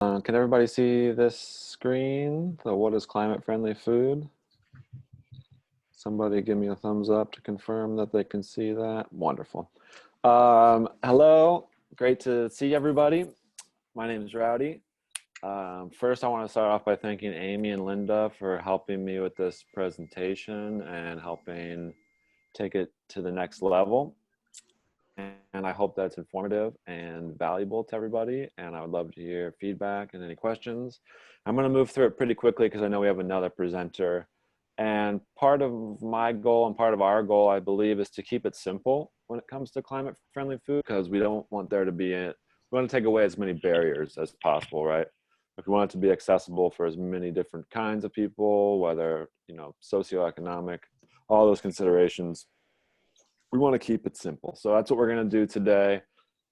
Can everybody see this screen? The what is climate friendly food? Somebody give me a thumbs up to confirm that they can see that. Wonderful. Hello, great to see everybody. My name is Rowdy. First, I want to start off by thanking Amy and Linda for helping me with this presentation and helping take it to the next level. And I hope that's informative and valuable to everybody. And I would love to hear feedback and any questions. I'm going to move through it pretty quickly because I know we have another presenter. And part of my goal and part of our goal, I believe, is to keep it simple when it comes to climate friendly food, because we don't want there to be we want to take away as many barriers as possible, right? If we want it to be accessible for as many different kinds of people, whether, socioeconomic, all those considerations, we want to keep it simple. So that's what we're going to do today.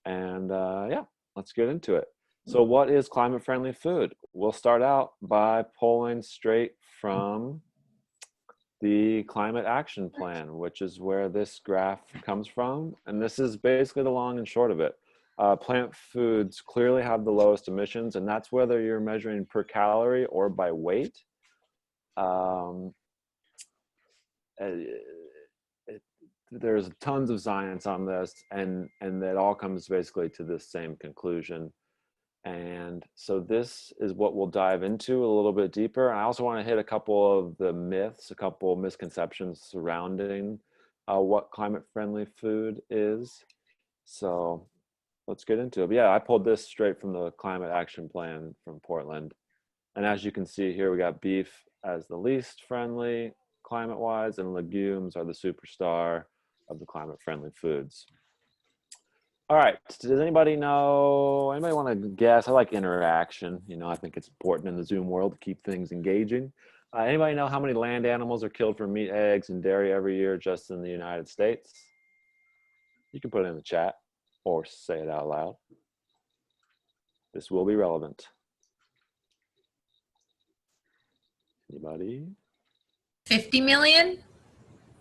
And yeah, let's get into it. So what is climate friendly food? We'll start out by pulling straight from the Climate Action Plan, which is where this graph comes from. And this is basically the long and short of it. Plant foods clearly have the lowest emissions, and that's whether you're measuring per calorie or by weight. There's tons of science on this, and it all comes basically to this same conclusion. And so this is what we'll dive into a little bit deeper. I also want to hit a couple of the myths, a couple of misconceptions surrounding what climate friendly food is. So let's get into it. But yeah, I pulled this straight from the Climate Action Plan from Portland. And as you can see here, we got beef as the least friendly climate-wise, and legumes are the superstar of the climate-friendly foods. All right, does anybody want to guess? I like interaction. I think it's important in the Zoom world to keep things engaging. Anybody know how many land animals are killed for meat, eggs, and dairy every year just in the United States? You can put it in the chat or say it out loud. This will be relevant. Anybody? 50 million?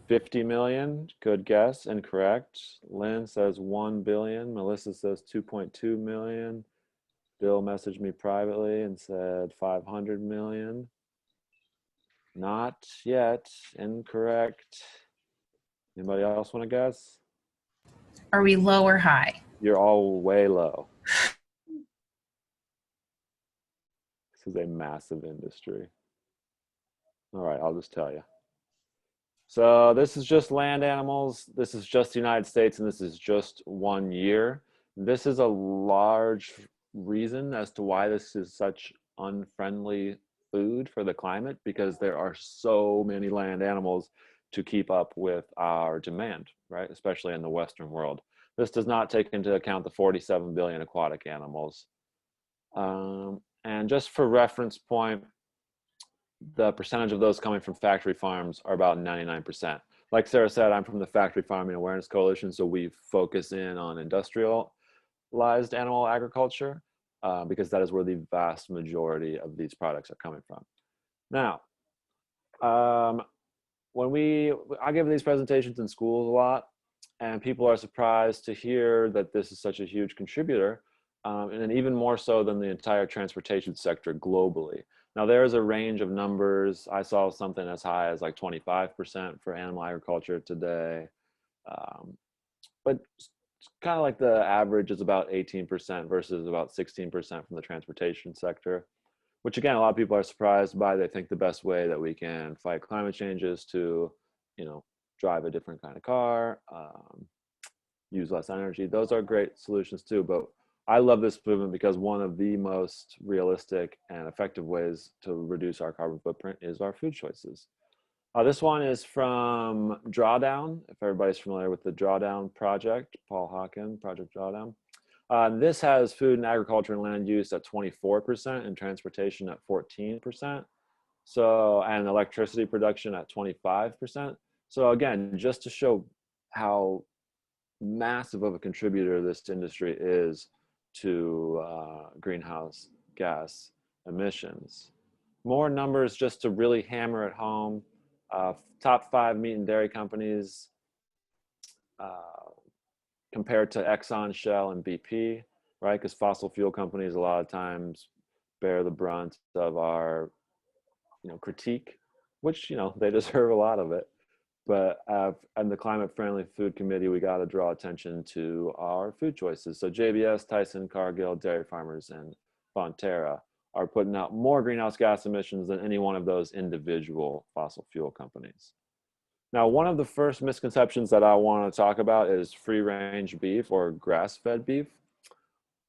50 million, good guess, incorrect. Lynn says 1 billion. Melissa says 2.2 million. Bill messaged me privately and said 500 million. Not yet, incorrect. Anybody else want to guess? Are we low or high? You're all way low. This is a massive industry. All right, I'll just tell you. So this is just land animals. This is just the United States, and this is just 1 year. This is a large reason as to why this is such unfriendly food for the climate, because there are so many land animals to keep up with our demand, right? Especially in the Western world. This does not take into account the 47 billion aquatic animals. And just for reference point, the percentage of those coming from factory farms are about 99%. Like Sarah said, I'm from the Factory Farming Awareness Coalition, so we focus in on industrialized animal agriculture because that is where the vast majority of these products are coming from. Now, I give these presentations in schools a lot, and people are surprised to hear that this is such a huge contributor, and even more so than the entire transportation sector globally. Now, there is a range of numbers. I saw something as high as like 25% for animal agriculture today. But kind of like the average is about 18% versus about 16% from the transportation sector, which again, a lot of people are surprised by. They think the best way that we can fight climate change is to, drive a different kind of car, use less energy. Those are great solutions too, but I love this movement because one of the most realistic and effective ways to reduce our carbon footprint is our food choices. This one is from Drawdown, if everybody's familiar with the Drawdown project, Paul Hawken, Project Drawdown. This has food and agriculture and land use at 24% and transportation at 14%. So, and electricity production at 25%. So again, just to show how massive of a contributor this industry is to greenhouse gas emissions. More numbers just to really hammer it home. Top 5 meat and dairy companies compared to Exxon, Shell, and BP, right? Because fossil fuel companies a lot of times bear the brunt of our, critique, which, they deserve a lot of it. But and the Climate Friendly Food Committee, we got to draw attention to our food choices. So JBS, Tyson, Cargill, dairy farmers, and Fonterra are putting out more greenhouse gas emissions than any one of those individual fossil fuel companies. Now, one of the first misconceptions that I want to talk about is free range beef or grass fed beef.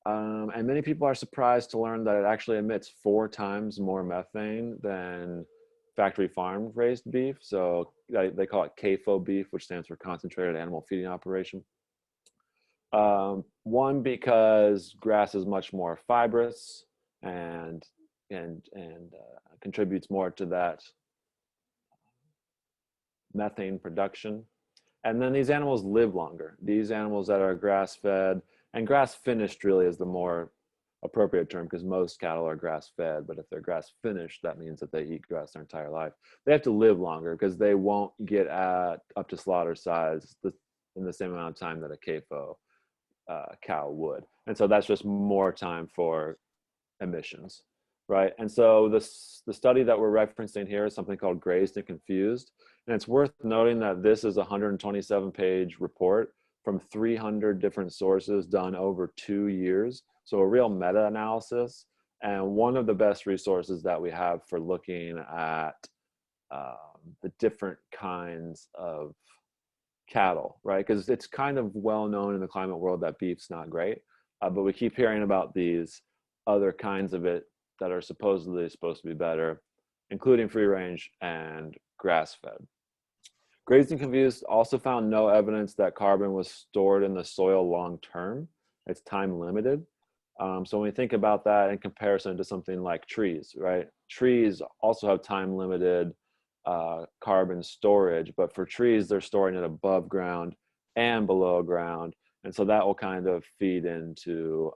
And many people are surprised to learn that it actually emits 4 times more methane than factory farm raised beef. So they call it CAFO beef, which stands for concentrated animal feeding operation. One, because grass is much more fibrous and contributes more to that methane production. And then these animals live longer. These animals that are grass fed, and grass finished really is the more appropriate term, because most cattle are grass fed, but if they're grass finished, that means that they eat grass their entire life. They have to live longer because they won't get up to slaughter size in the same amount of time that a CAFO cow would. And so that's just more time for emissions, right? And so the study that we're referencing here is something called Grazed and Confused. And it's worth noting that this is a 127-page report from 300 different sources done over 2 years. So a real meta-analysis, and one of the best resources that we have for looking at the different kinds of cattle, right? Because it's kind of well known in the climate world that beef's not great, but we keep hearing about these other kinds of it that are supposedly supposed to be better, including free range and grass-fed. Grazed and Confused also found no evidence that carbon was stored in the soil long term. It's time limited. So when we think about that in comparison to something like trees, right? Trees also have time limited carbon storage, but for trees, they're storing it above ground and below ground. And so that will kind of feed into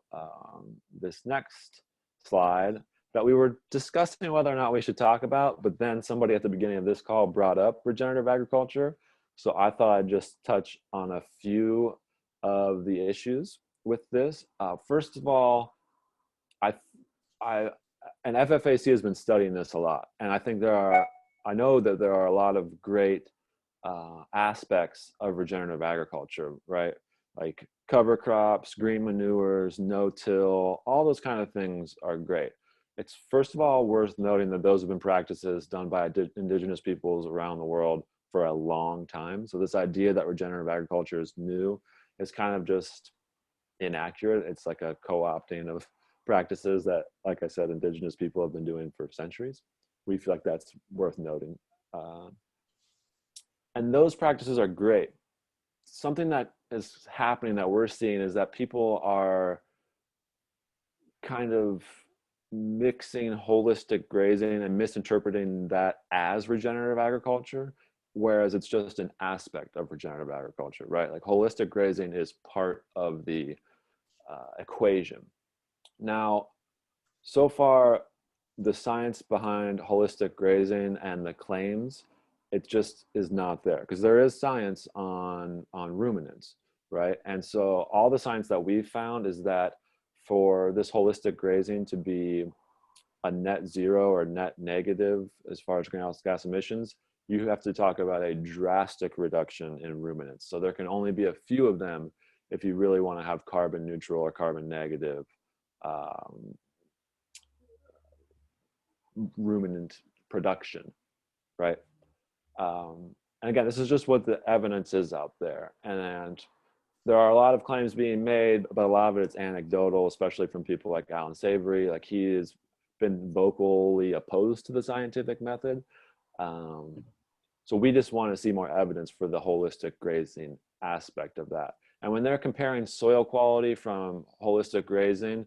this next slide that we were discussing whether or not we should talk about, but then somebody at the beginning of this call brought up regenerative agriculture. So I thought I'd just touch on a few of the issues with this. First of all, and FFAC has been studying this a lot, and I know that there are a lot of great aspects of regenerative agriculture, right? Like cover crops, green manures, no-till, all those kind of things are great. It's first of all worth noting that those have been practices done by indigenous peoples around the world for a long time. So this idea that regenerative agriculture is new is kind of just inaccurate. It's like a co-opting of practices that, like I said, indigenous people have been doing for centuries. We feel like that's worth noting. And those practices are great. Something that is happening that we're seeing is that people are kind of mixing holistic grazing and misinterpreting that as regenerative agriculture, whereas it's just an aspect of regenerative agriculture, right? Like holistic grazing is part of the equation. Now, so far, the science behind holistic grazing and the claims, it just is not there, because there is science on ruminants, right? And so all the science that we've found is that for this holistic grazing to be a net zero or net negative as far as greenhouse gas emissions, you have to talk about a drastic reduction in ruminants. So there can only be a few of them if you really want to have carbon neutral or carbon negative ruminant production, right? And again, this is just what the evidence is out there. And there are a lot of claims being made, but a lot of it is anecdotal, especially from people like Alan Savory. Like, he has been vocally opposed to the scientific method. So we just want to see more evidence for the holistic grazing aspect of that. And when they're comparing soil quality from holistic grazing,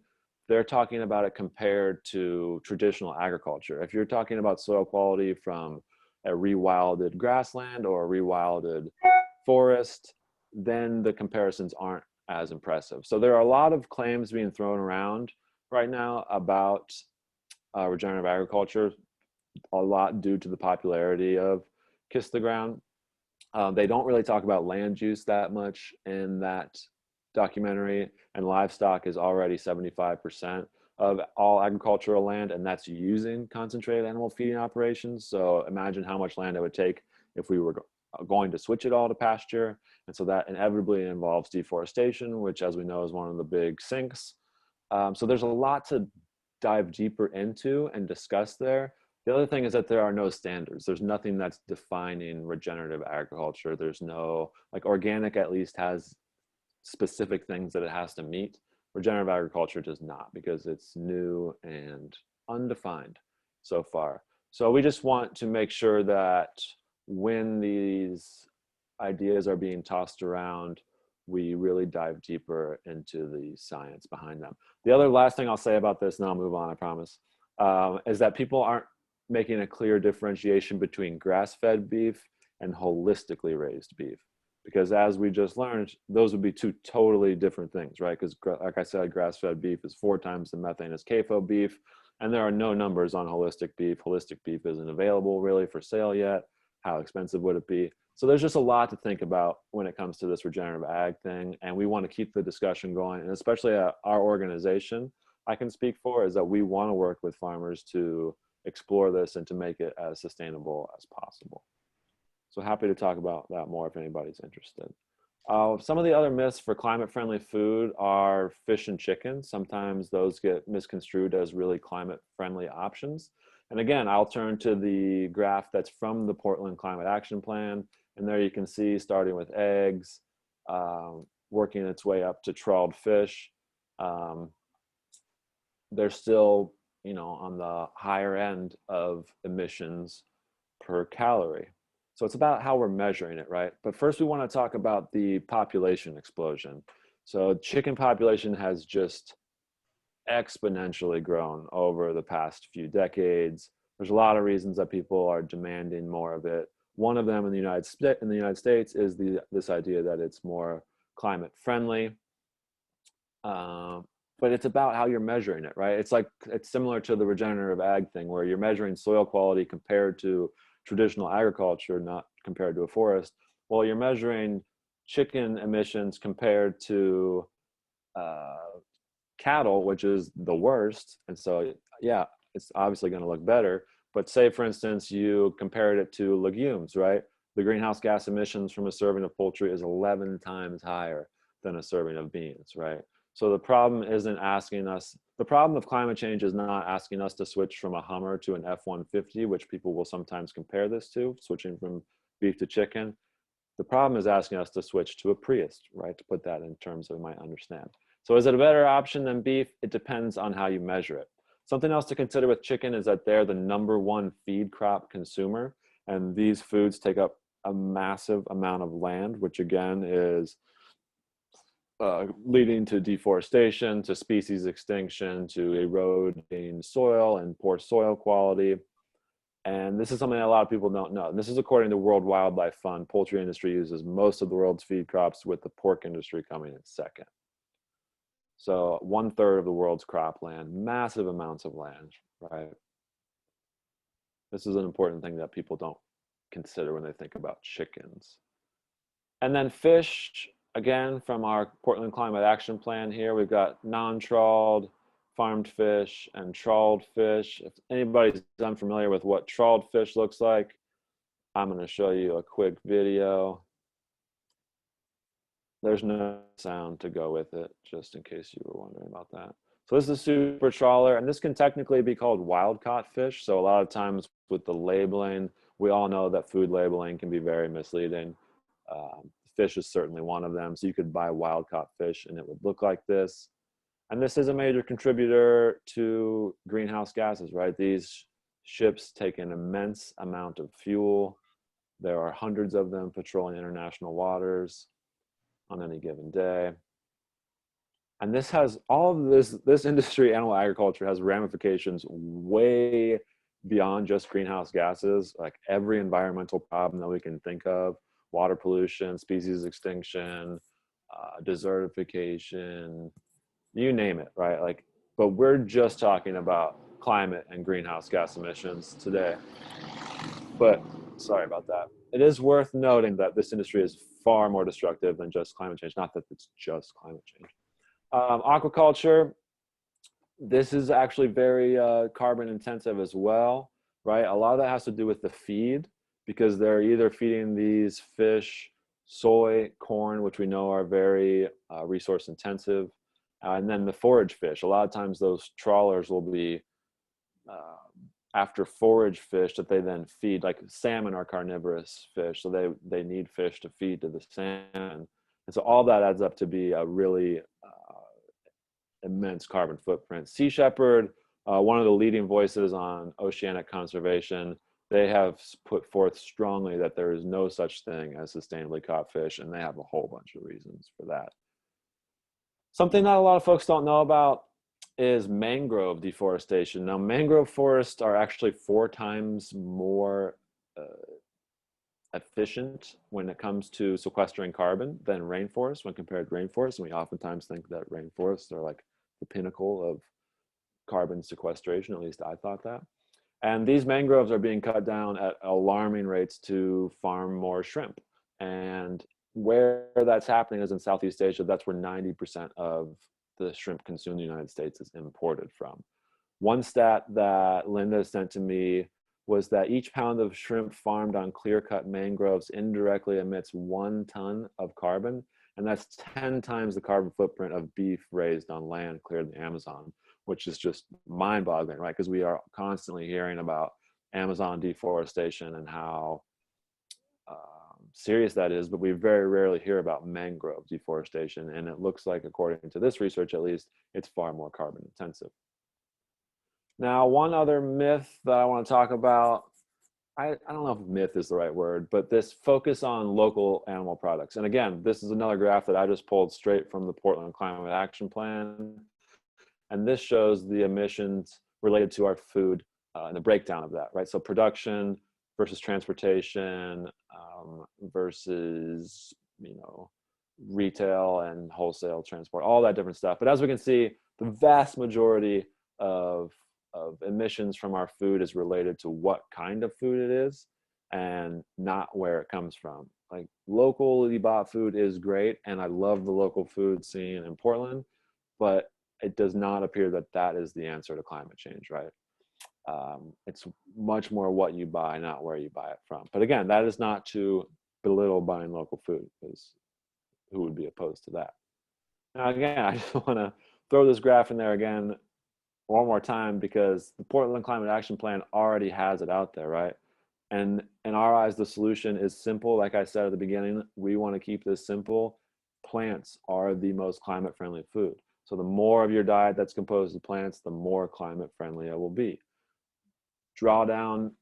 they're talking about it compared to traditional agriculture. If you're talking about soil quality from a rewilded grassland or a rewilded forest, then the comparisons aren't as impressive. So there are a lot of claims being thrown around right now about regenerative agriculture, a lot due to the popularity of Kiss the Ground. They don't really talk about land use that much in that documentary, and livestock is already 75% of all agricultural land, and that's using concentrated animal feeding operations. So imagine how much land it would take if we were going to switch it all to pasture. And so that inevitably involves deforestation, which, as we know, is one of the big sinks. So there's a lot to dive deeper into and discuss there. The other thing is that there are no standards. There's nothing that's defining regenerative agriculture. There's no, like, organic at least has specific things that it has to meet. Regenerative agriculture does not, because it's new and undefined so far. So we just want to make sure that when these ideas are being tossed around, we really dive deeper into the science behind them. The other last thing I'll say about this, and I'll move on, I promise, is that people aren't making a clear differentiation between grass-fed beef and holistically raised beef. Because as we just learned, those would be two totally different things, right? Because like I said, grass-fed beef is 4 times the methane as CAFO beef, and there are no numbers on holistic beef. Holistic beef isn't available really for sale yet. How expensive would it be? So there's just a lot to think about when it comes to this regenerative ag thing, and we want to keep the discussion going. And especially our organization, I can speak for, is that we want to work with farmers to explore this and to make it as sustainable as possible. So happy to talk about that more if anybody's interested. Some of the other myths for climate-friendly food are fish and chicken. Sometimes those get misconstrued as really climate-friendly options. And again, I'll turn to the graph that's from the Portland Climate Action Plan. And there you can see, starting with eggs, working its way up to trawled fish. They're still, on the higher end of emissions per calorie. So it's about how we're measuring it, right? But first we want to talk about the population explosion. So chicken population has just exponentially grown over the past few decades. There's a lot of reasons that people are demanding more of it. One of them in the United States is this idea that it's more climate friendly. But it's about how you're measuring it, right? It's similar to the regenerative ag thing, where you're measuring soil quality compared to traditional agriculture, not compared to a forest. Well, you're measuring chicken emissions compared to cattle, which is the worst. And so, yeah, it's obviously going to look better. But say, for instance, you compared it to legumes, right? The greenhouse gas emissions from a serving of poultry is 11 times higher than a serving of beans, right? So the problem isn't the problem of climate change is not asking us to switch from a Hummer to an F-150, which people will sometimes compare this to, switching from beef to chicken. The problem is asking us to switch to a Prius, right? To put that in terms that we might understand. So is it a better option than beef? It depends on how you measure it. Something else to consider with chicken is that they're the #1 feed crop consumer, and these foods take up a massive amount of land, which again is leading to deforestation, to species extinction, to eroding soil and poor soil quality. And this is something that a lot of people don't know. And this is according to World Wildlife Fund. Poultry industry uses most of the world's feed crops, with the pork industry coming in second. So 1/3 of the world's cropland, massive amounts of land, right? This is an important thing that people don't consider when they think about chickens. And then fish, again, from our Portland Climate Action Plan here, we've got non-trawled, farmed fish, and trawled fish. If anybody's unfamiliar with what trawled fish looks like, I'm going to show you a quick video. There's no sound to go with it, just in case you were wondering about that. So this is a super trawler, and this can technically be called wild-caught fish. So a lot of times with the labeling, we all know that food labeling can be very misleading. Fish is certainly one of them. So you could buy wild-caught fish and it would look like this. And this is a major contributor to greenhouse gases, right? These ships take an immense amount of fuel. There are hundreds of them patrolling international waters on any given day. And this has all of this industry, animal agriculture, has ramifications way beyond just greenhouse gases, like every environmental problem that we can think of: water pollution, species extinction, desertification, you name it, right? Like, but we're just talking about climate and greenhouse gas emissions today. But sorry about that. It is worth noting that this industry is far more destructive than just climate change. Not that it's just climate change. Aquaculture, This is actually very carbon intensive as well, right? A lot of that has to do with the feed, because they're either feeding these fish soy, corn, which we know are very resource intensive, and then the forage fish. A lot of times those trawlers will be uh, after forage fish that they then feed. Like salmon are carnivorous fish, so they need fish to feed to the salmon. And so all that adds up to be a really immense carbon footprint. Sea Shepherd, one of the leading voices on oceanic conservation, they have put forth strongly that there is no such thing as sustainably caught fish, and they have a whole bunch of reasons for that. Something that a lot of folks don't know about is mangrove deforestation. Now, mangrove forests are actually 4 times more uh, efficient when it comes to sequestering carbon than rainforests when compared to rainforests. And we oftentimes think that rainforests are like the pinnacle of carbon sequestration, at least I thought that. And these mangroves are being cut down at alarming rates to farm more shrimp. And where that's happening is in Southeast Asia. That's where 90% of the shrimp consumed in the United States is imported from. One stat that Linda sent to me was that each pound of shrimp farmed on clear-cut mangroves indirectly emits 1 ton of carbon, and that's 10 times the carbon footprint of beef raised on land cleared in the Amazon, which is just mind-boggling, right? Because we are constantly hearing about Amazon deforestation and how serious that is, but we very rarely hear about mangrove deforestation, and it looks like, according to this research at least, it's far more carbon intensive. Now, one other myth that I want to talk about, I don't know if myth is the right word, but this focus on local animal products. And again, this is another graph that I just pulled straight from the Portland Climate Action Plan. And this shows the emissions related to our food and the breakdown of that, right? So production versus transportation versus, retail and wholesale transport, all that different stuff. But as we can see, the vast majority of emissions from our food is related to what kind of food it is and not where it comes from. Like, locally bought food is great, and I love the local food scene in Portland, but it does not appear that that is the answer to climate change, right? It's much more what you buy, not where you buy it from. But again, that is not to belittle buying local food, because who would be opposed to that? Now, again, I just want to throw this graph in there again one more time, because the Portland Climate Action Plan already has it out there, right? And in our eyes, the solution is simple. Like I said at the beginning, we want to keep this simple. Plants are the most climate friendly food. So the more of your diet that's composed of plants, the more climate friendly it will be. Drawdown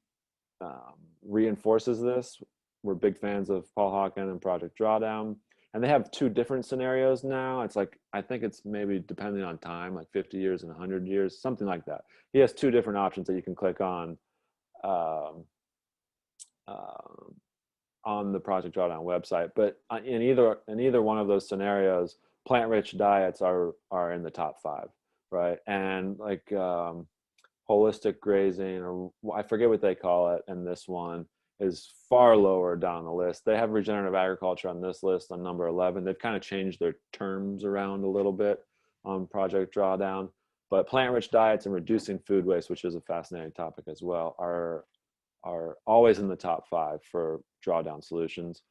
reinforces this. We're big fans of Paul Hawken and Project Drawdown. And they have 2 different scenarios now. It's like, I think it's maybe depending on time, like 50 years and 100 years, something like that. He has 2 different options that you can click on the Project Drawdown website. But in either one of those scenarios, plant-rich diets are in the top 5, right? And like holistic grazing, or I forget what they call it, and this one is far lower down the list. They have regenerative agriculture on this list on number 11. They've kind of changed their terms around a little bit on Project Drawdown, but plant-rich diets and reducing food waste, which is a fascinating topic as well, are always in the top 5 for drawdown solutions.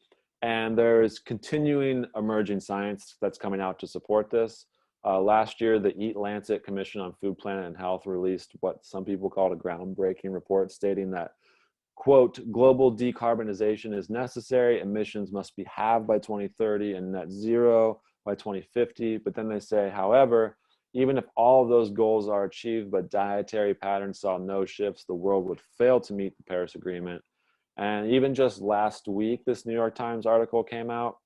And there's continuing emerging science that's coming out to support this. Last year, the Eat Lancet Commission on Food, Planet, and Health released what some people called a groundbreaking report, stating that, quote, global decarbonization is necessary. Emissions must be halved by 2030 and net zero by 2050. But then they say, however, even if all of those goals are achieved, but dietary patterns saw no shifts, the world would fail to meet the Paris Agreement. And even just last week, this New York Times article came out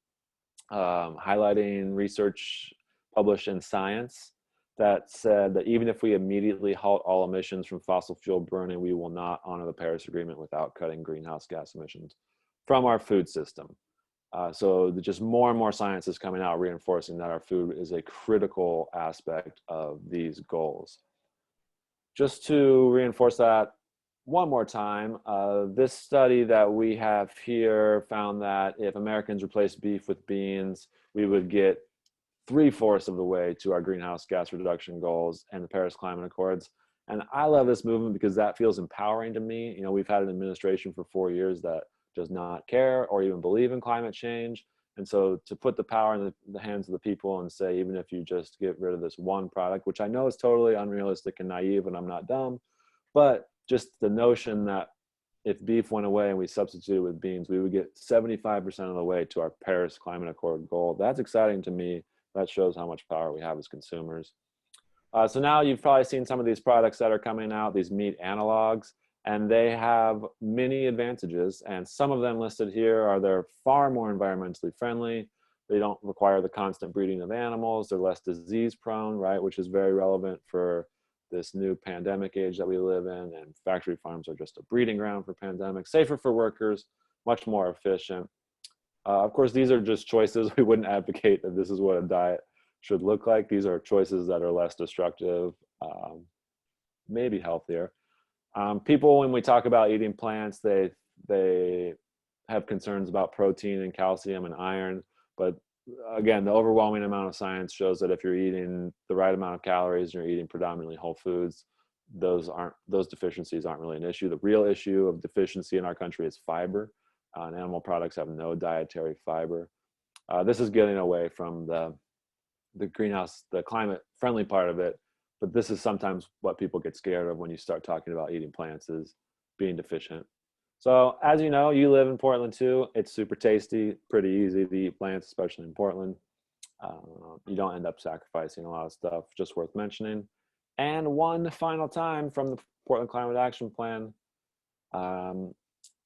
highlighting research published in Science that said that even if we immediately halt all emissions from fossil fuel burning, we will not honor the Paris Agreement without cutting greenhouse gas emissions from our food system. So just more and more science is coming out reinforcing that our food is a critical aspect of these goals. Just to reinforce that one more time, this study that we have here found that if Americans replaced beef with beans, we would get 3/4 of the way to our greenhouse gas reduction goals and the Paris Climate Accords. And I love this movement because that feels empowering to me. You know, we've had an administration for 4 years that does not care or even believe in climate change. And so to put the power in the hands of the people and say, even if you just get rid of this one product, which I know is totally unrealistic and naive, and I'm not dumb, but just the notion that if beef went away and we substituted with beans, we would get 75% of the way to our Paris Climate Accord goal. That's exciting to me. That shows how much power we have as consumers. So now you've probably seen some of these products that are coming out, these meat analogs, and they have many advantages. And some of them listed here are they're far more environmentally friendly. They don't require the constant breeding of animals. They're less disease prone, right? Which is very relevant for this new pandemic age that we live in. And factory farms are just a breeding ground for pandemics. Safer for workers, much more efficient. Of course, these are just choices. We wouldn't advocate that this is what a diet should look like. These are choices that are less destructive, maybe healthier. People, when we talk about eating plants, they have concerns about protein and calcium and iron. But again, the overwhelming amount of science shows that if you're eating the right amount of calories, and you're eating predominantly whole foods, those deficiencies aren't really an issue. The real issue of deficiency in our country is fiber. And animal products have no dietary fiber. This is getting away from the climate friendly part of it, but this is sometimes what people get scared of when you start talking about eating plants, is being deficient. So as you know, you live in Portland too. It's super tasty, pretty easy to eat plants, especially in Portland. You don't end up sacrificing a lot of stuff, just worth mentioning. And one final time from the Portland Climate Action Plan,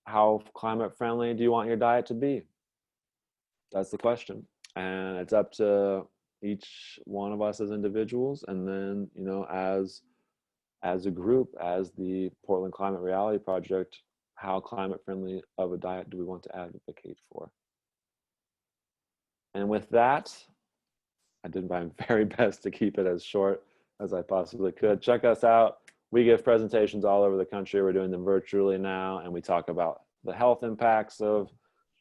how climate friendly do you want your diet to be? That's the question. And it's up to each one of us as individuals, and then, you know, as a group, as the Portland Climate Reality Project, how climate friendly of a diet do we want to advocate for? And with that, I did my very best to keep it as short as I possibly could. Check us out. We give presentations all over the country. We're doing them virtually now, and we talk about the health impacts of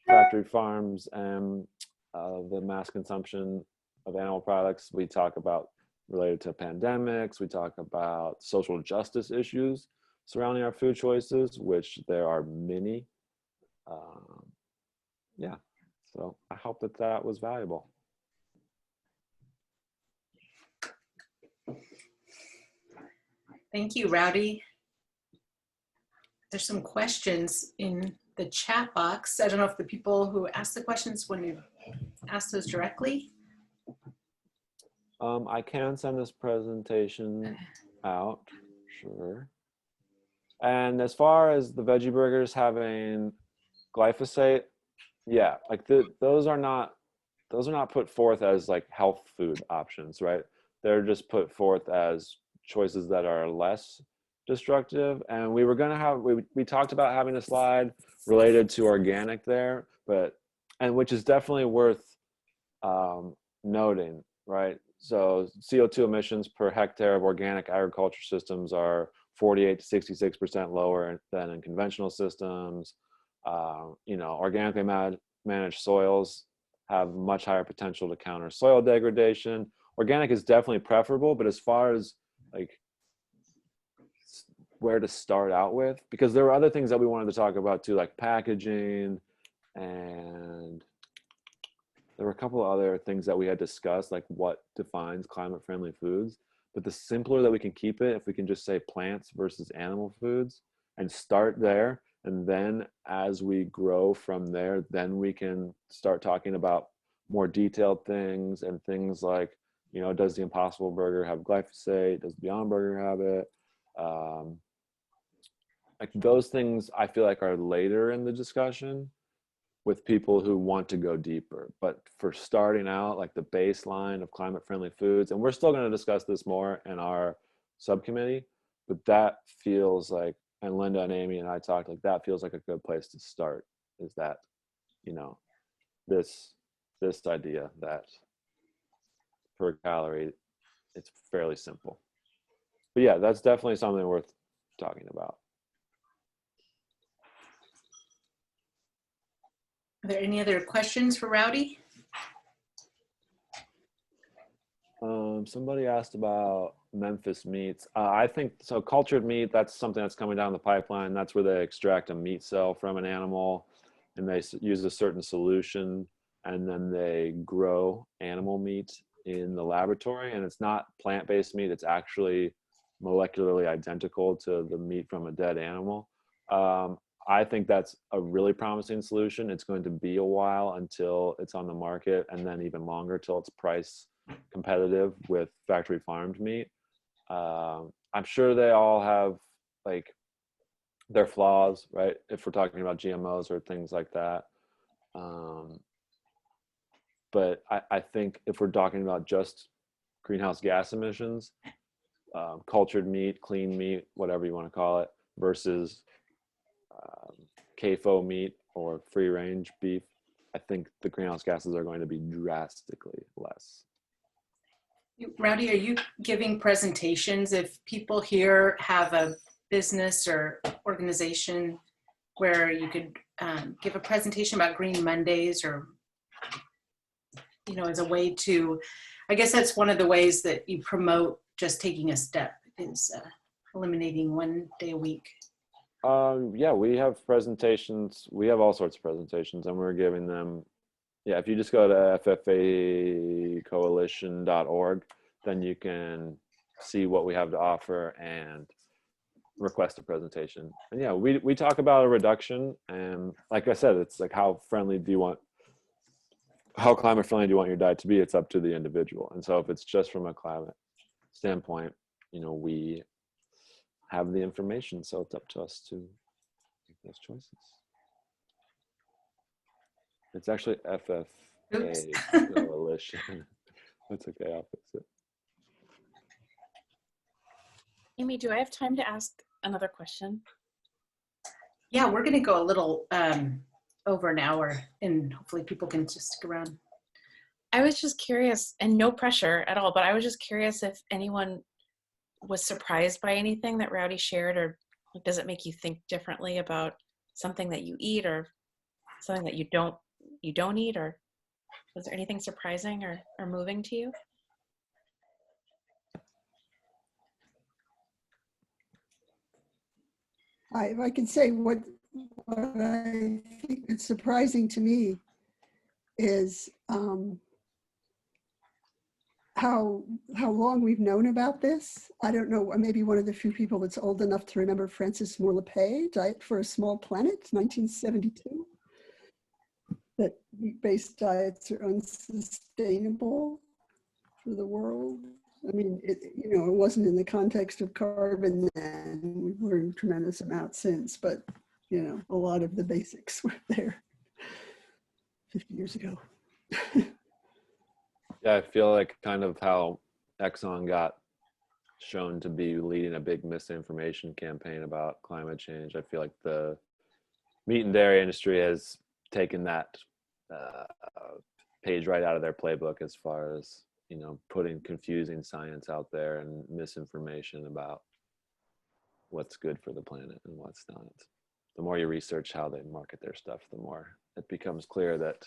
factory farms and the mass consumption of animal products. We talk about related to pandemics. We talk about social justice issues surrounding our food choices, which there are many. Yeah, so I hope that was valuable. Thank you, Rowdy. There's some questions in the chat box. I don't know if the people who asked the questions want to ask those directly. I can send this presentation out, sure. And as far as the veggie burgers having glyphosate, yeah, like those are not put forth as like health food options, right? They're just put forth as choices that are less destructive. And we were gonna have, we talked about having a slide related to organic there, and which is definitely worth noting, right? So CO2 emissions per hectare of organic agriculture systems are 48 to 66% lower than in conventional systems. You know, organically managed soils have much higher potential to counter soil degradation. Organic is definitely preferable, but as far as like where to start out with, because there were other things that we wanted to talk about too, like packaging, and there were a couple of other things that we had discussed, like what defines climate friendly foods. But the simpler that we can keep it, if we can just say plants versus animal foods and start there, and then as we grow from there, then we can start talking about more detailed things, and things like, you know, does the Impossible Burger have glyphosate? Does Beyond Burger have it? Like those things I feel like are later in the discussion with people who want to go deeper. But for starting out, like the baseline of climate friendly foods, and we're still going to discuss this more in our subcommittee, but that feels like, and Linda and Amy and I talked, like that feels like a good place to start, is that, you know, this idea that per calorie, it's fairly simple. But yeah, that's definitely something worth talking about. Are there any other questions for Rowdy? Somebody asked about Memphis meats. I think so. Cultured meat, that's something that's coming down the pipeline. That's where they extract a meat cell from an animal and they use a certain solution and then they grow animal meat in the laboratory. And it's not plant-based meat, it's actually molecularly identical to the meat from a dead animal. I think that's a really promising solution. It's going to be a while until it's on the market and then even longer till it's price competitive with factory farmed meat. I'm sure they all have like their flaws, right? If we're talking about GMOs or things like that. But I think if we're talking about just greenhouse gas emissions, cultured meat, clean meat, whatever you want to call it, versus CAFO meat or free range beef, I think the greenhouse gases are going to be drastically less. Rowdy, are you giving presentations? If people here have a business or organization where you could give a presentation about Green Mondays, or, you know, as a way to, I guess that's one of the ways that you promote just taking a step, is eliminating 1 day a week. Yeah, we have presentations. We have all sorts of presentations, and we're giving them. Yeah, if you just go to ffacoalition.org, then you can see what we have to offer and request a presentation. And yeah, we talk about a reduction, and like I said, it's like how climate friendly do you want your diet to be? It's up to the individual. And so if it's just from a climate standpoint, you know, we have the information, so it's up to us to make those choices. It's actually FFA coalition. That's okay, I'll fix it. Amy, do I have time to ask another question? Yeah, we're going to go a little over an hour, and hopefully people can just stick around. I was just curious, and no pressure at all, but I was just curious if anyone was surprised by anything that Rowdy shared, or does it make you think differently about something that you eat or something that you don't eat, or was there anything surprising or moving to you? If I can say what I think is surprising to me is how long we've known about this. I don't know, maybe one of the few people that's old enough to remember Francis Moore Lepage, Diet for a Small Planet, 1972. That meat-based diets are unsustainable for the world. I mean, it wasn't in the context of carbon then. We've learned a tremendous amount since, but, you know, a lot of the basics were there 50 years ago. Yeah, I feel like kind of how Exxon got shown to be leading a big misinformation campaign about climate change. I feel like the meat and dairy industry has taken that page right out of their playbook as far as, you know, putting confusing science out there and misinformation about what's good for the planet and what's not. The more you research how they market their stuff, the more it becomes clear that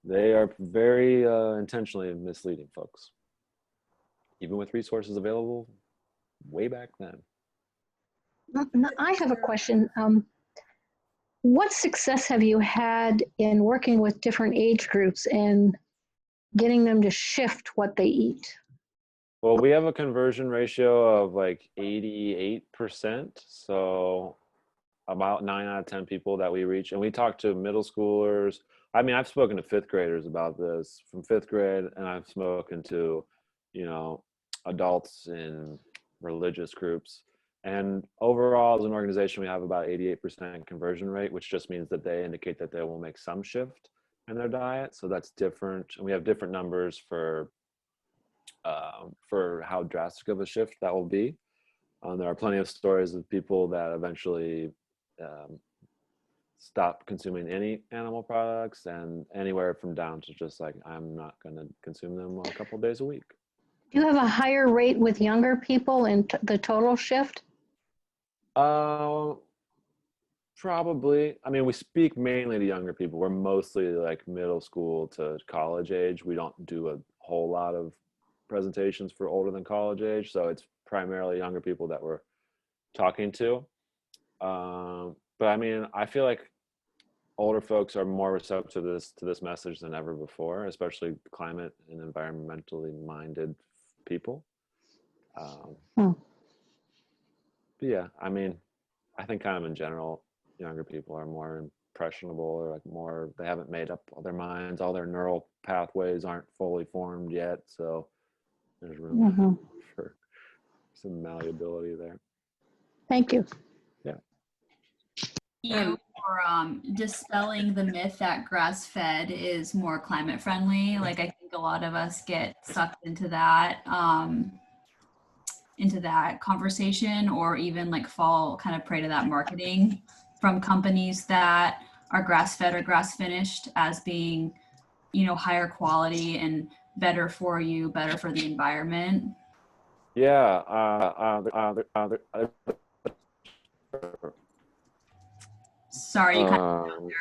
they are very intentionally misleading folks, even with resources available way back then. I have a question. What success have you had in working with different age groups and getting them to shift what they eat? Well, we have a conversion ratio of like 88%. So about 9 out of 10 people that we reach, and we talk to middle schoolers. I mean, I've spoken to fifth graders about this from fifth grade, and I've spoken to, you know, adults in religious groups. And overall, as an organization, we have about 88% conversion rate, which just means that they indicate that they will make some shift in their diet. So that's different. And we have different numbers for how drastic of a shift that will be. There are plenty of stories of people that eventually stop consuming any animal products, and anywhere from down to just like, I'm not going to consume them a couple days a week. Do you have a higher rate with younger people in the total shift? Probably. I mean, we speak mainly to younger people. We're mostly like middle school to college age. We don't do a whole lot of presentations for older than college age, so it's primarily younger people that we're talking to. But I mean, I feel like older folks are more receptive to this message than ever before, especially climate and environmentally minded people. But yeah, I mean, I think kind of in general, younger people are more impressionable, or like more, they haven't made up all their minds, all their neural pathways aren't fully formed yet, so there's room for some malleability there. Thank you. You for dispelling the myth that grass-fed is more climate friendly. Like, I think a lot of us get sucked into that conversation, or even like fall kind of prey to that marketing from companies that are grass-fed or grass-finished as being, you know, higher quality and better for you, better for the environment. Yeah. Sorry, you kind of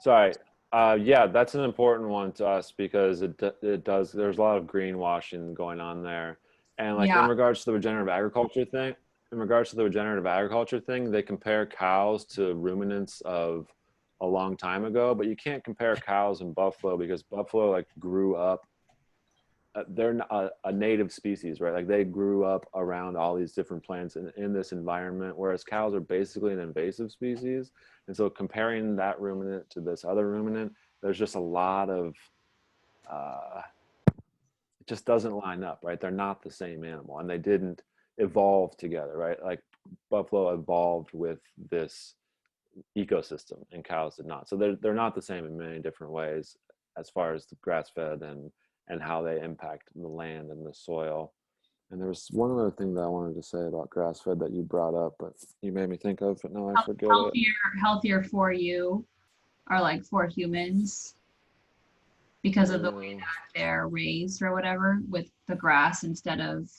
sorry. Yeah, that's an important one to us, because it does, there's a lot of greenwashing going on there. And like in regards to the regenerative agriculture thing, they compare cows to ruminants of a long time ago, but you can't compare cows and buffalo, because buffalo like grew up, they're a native species, right? Like they grew up around all these different plants in this environment, whereas cows are basically an invasive species. And so comparing that ruminant to this other ruminant, there's just a lot of, it just doesn't line up, right? They're not the same animal, and they didn't evolve together, right? Like buffalo evolved with this ecosystem and cows did not. So they're not the same in many different ways as far as the grass-fed and how they impact the land and the soil. And there was one other thing that I wanted to say about grass-fed that you brought up, but you made me think of it. No, I forget it. healthier for you, or like for humans, because of the way that they're raised or whatever with the grass, instead of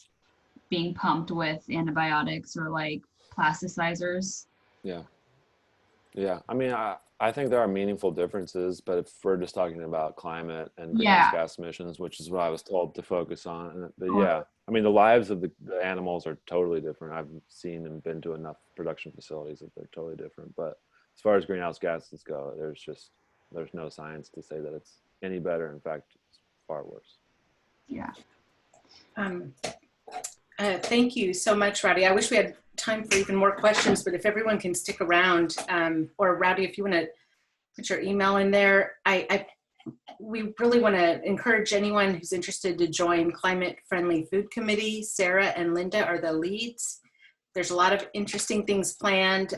being pumped with antibiotics or like plasticizers. Yeah. I mean, I think there are meaningful differences, but if we're just talking about climate and greenhouse gas emissions, which is what I was told to focus on, yeah, I mean, the lives of the animals are totally different. I've seen and been to enough production facilities that they're totally different. But as far as greenhouse gases go, there's no science to say that it's any better. In fact, it's far worse. Yeah. Thank you so much, Rowdy. I wish we had time for even more questions, but if everyone can stick around, or Rowdy, if you want to put your email in there, we really want to encourage anyone who's interested to join Climate Friendly Food Committee. Sarah and Linda are the leads. There's a lot of interesting things planned.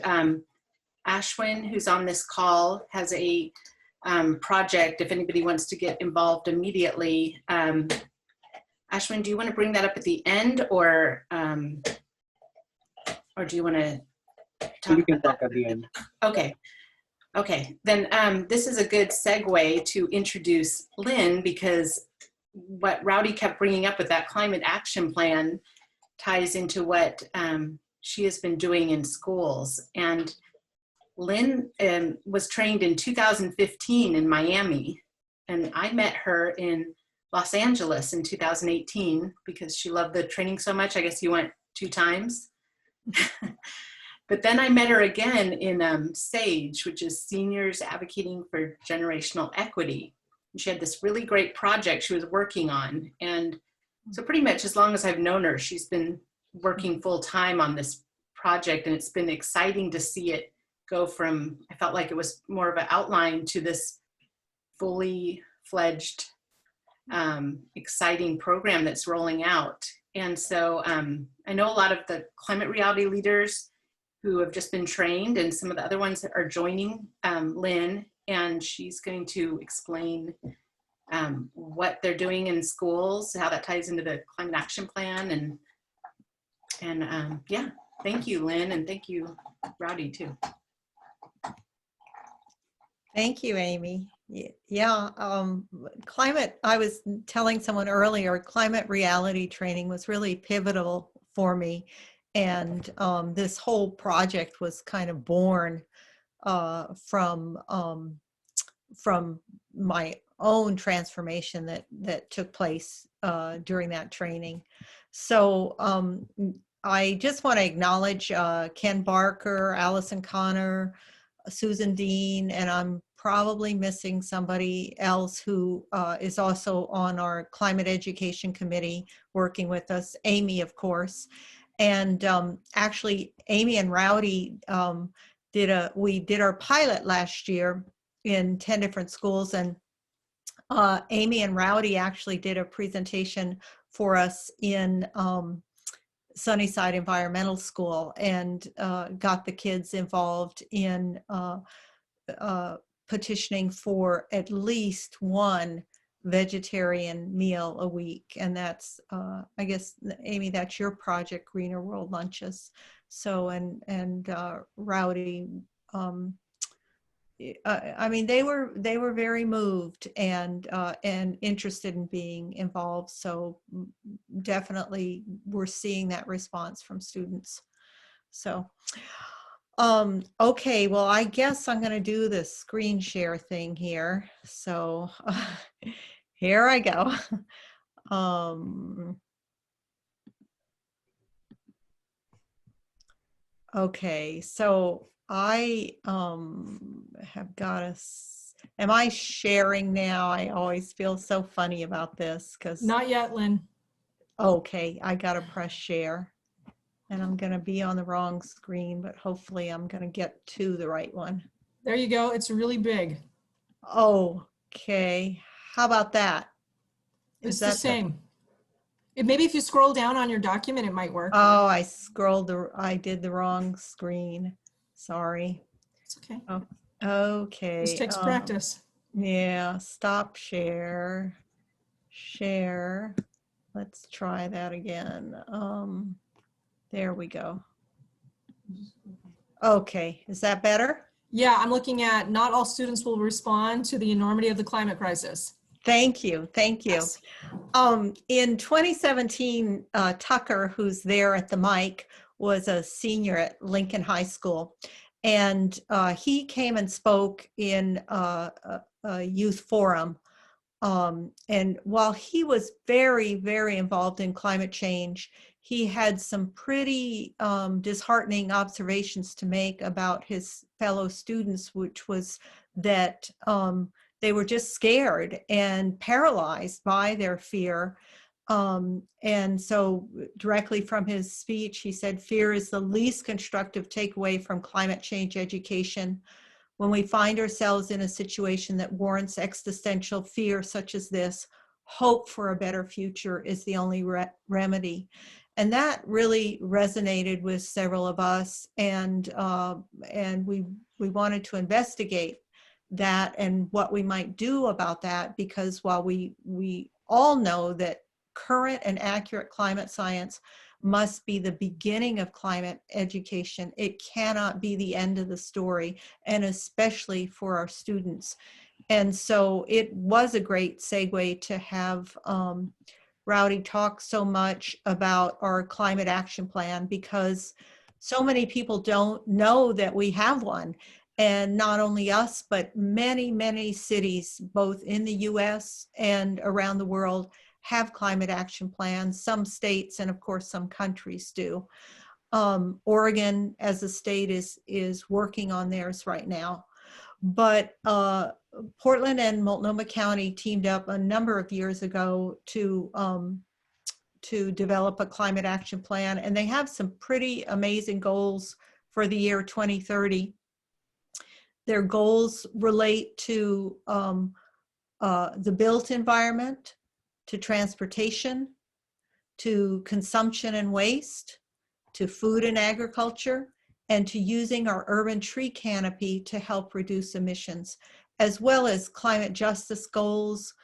Ashwin, who's on this call, has a project if anybody wants to get involved immediately. Ashwin, do you want to bring that up at the end, or do you want to talk? We can talk at the end. Okay. Then this is a good segue to introduce Lynn, because what Rowdy kept bringing up with that climate action plan ties into what she has been doing in schools. And Lynn was trained in 2015 in Miami, and I met her in Los Angeles in 2018 because she loved the training so much. I guess you went 2 times. But then I met her again in SAGE, which is Seniors Advocating for Generational Equity. And she had this really great project she was working on. And so pretty much as long as I've known her, she's been working full time on this project. And it's been exciting to see it go from, I felt like it was more of an outline to this fully fledged, exciting program that's rolling out. And so I know a lot of the climate reality leaders who have just been trained, and some of the other ones that are joining Lynn, and she's going to explain what they're doing in schools, how that ties into the climate action plan. And yeah, thank you, Lynn, and thank you, Rowdy, too. Thank you, Amy. Yeah, climate, I was telling someone earlier, climate reality training was really pivotal for me. And this whole project was kind of born from my own transformation that took place during that training. So I just want to acknowledge Ken Barker, Allison Connor, Susan Dean, and I'm probably missing somebody else who is also on our climate education committee working with us, Amy, of course. And actually, Amy and Rowdy we did our pilot last year in 10 different schools, and Amy and Rowdy actually did a presentation for us in Sunnyside Environmental School, and got the kids involved in petitioning for at least one vegetarian meal a week. And that's, I guess, Amy, that's your project, Greener World Lunches. So, and Rowdy, I mean, they were very moved and interested in being involved. So definitely we're seeing that response from students. So, okay, well, I guess I'm going to do the screen share thing here. So here I go. Okay, so I have got am I sharing now? I always feel so funny about this because. Not yet, Lynn. Okay, I got to press share. And I'm going to be on the wrong screen, but hopefully I'm going to get to the right one. There you go. It's really big. Okay. How about that? It's the same. Maybe if you scroll down on your document, it might work. Oh, I did the wrong screen. Sorry. It's okay. Oh, okay. This takes practice. Yeah. Stop share. Share. Let's try that again. There we go. Okay, is that better? Yeah, I'm looking at not all students will respond to the enormity of the climate crisis. Thank you, thank you. Yes. In 2017, Tucker, who's there at the mic, was a senior at Lincoln High School. And he came and spoke in a youth forum. And while he was very, very involved in climate change, he had some pretty disheartening observations to make about his fellow students, which was that they were just scared and paralyzed by their fear. And so directly from his speech, he said, "Fear is the least constructive takeaway from climate change education. When we find ourselves in a situation that warrants existential fear such as this, hope for a better future is the only remedy." And that really resonated with several of us, and we wanted to investigate that and what we might do about that, because while we all know that current and accurate climate science must be the beginning of climate education, it cannot be the end of the story, and especially for our students. And so it was a great segue to have Rowdy talk so much about our climate action plan, because so many people don't know that we have one. And not only us, but many, many cities, both in the US and around the world, have climate action plans. Some states and of course some countries do. Oregon as a state is working on theirs right now. But Portland and Multnomah County teamed up a number of years ago to develop a climate action plan, and they have some pretty amazing goals for the year 2030. Their goals relate to the built environment, to transportation, to consumption and waste, to food and agriculture, and to using our urban tree canopy to help reduce emissions, as well as climate justice goals,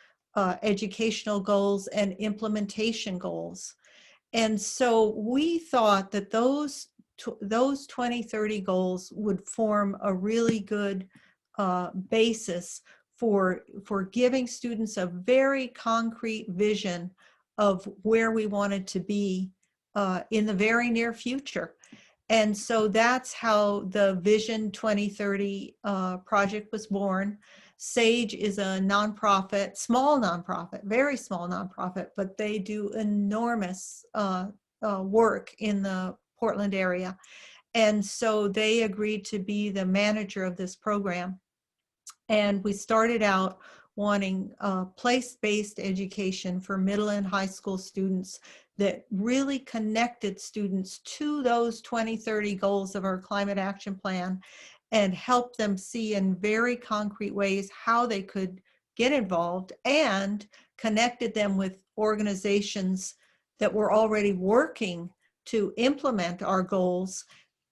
educational goals, and implementation goals. And so we thought that those 2030 goals would form a really good basis for giving students a very concrete vision of where we wanted to be in the very near future. And so that's how the Vision 2030 project was born. SAGE is a nonprofit, small nonprofit, very small nonprofit, but they do enormous work in the Portland area. And so they agreed to be the manager of this program. And we started out wanting place-based education for middle and high school students that really connected students to those 2030 goals of our climate action plan and helped them see in very concrete ways how they could get involved, and connected them with organizations that were already working to implement our goals,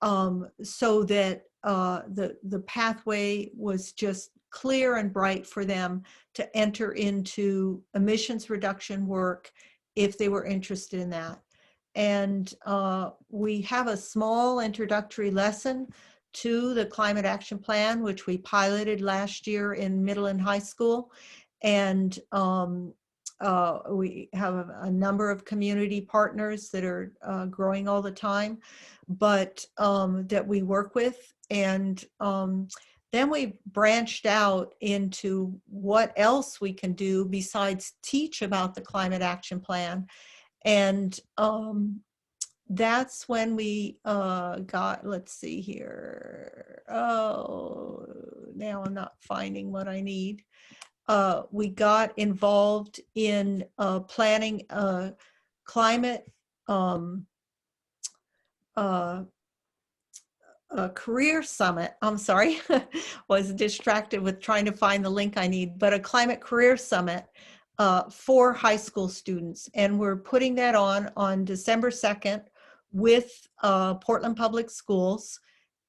so that the pathway was just clear and bright for them to enter into emissions reduction work if they were interested in that. And we have a small introductory lesson to the climate action plan, which we piloted last year in middle and high school. And we have a number of community partners that are growing all the time, but that we work with. And then we branched out into what else we can do besides teach about the climate action plan. And that's when we got, let's see here. Oh, now I'm not finding what I need. We got involved in planning a climate a career summit. I'm sorry, was distracted with trying to find the link I need, but a climate career summit for high school students. And we're putting that on December 2nd with Portland Public Schools.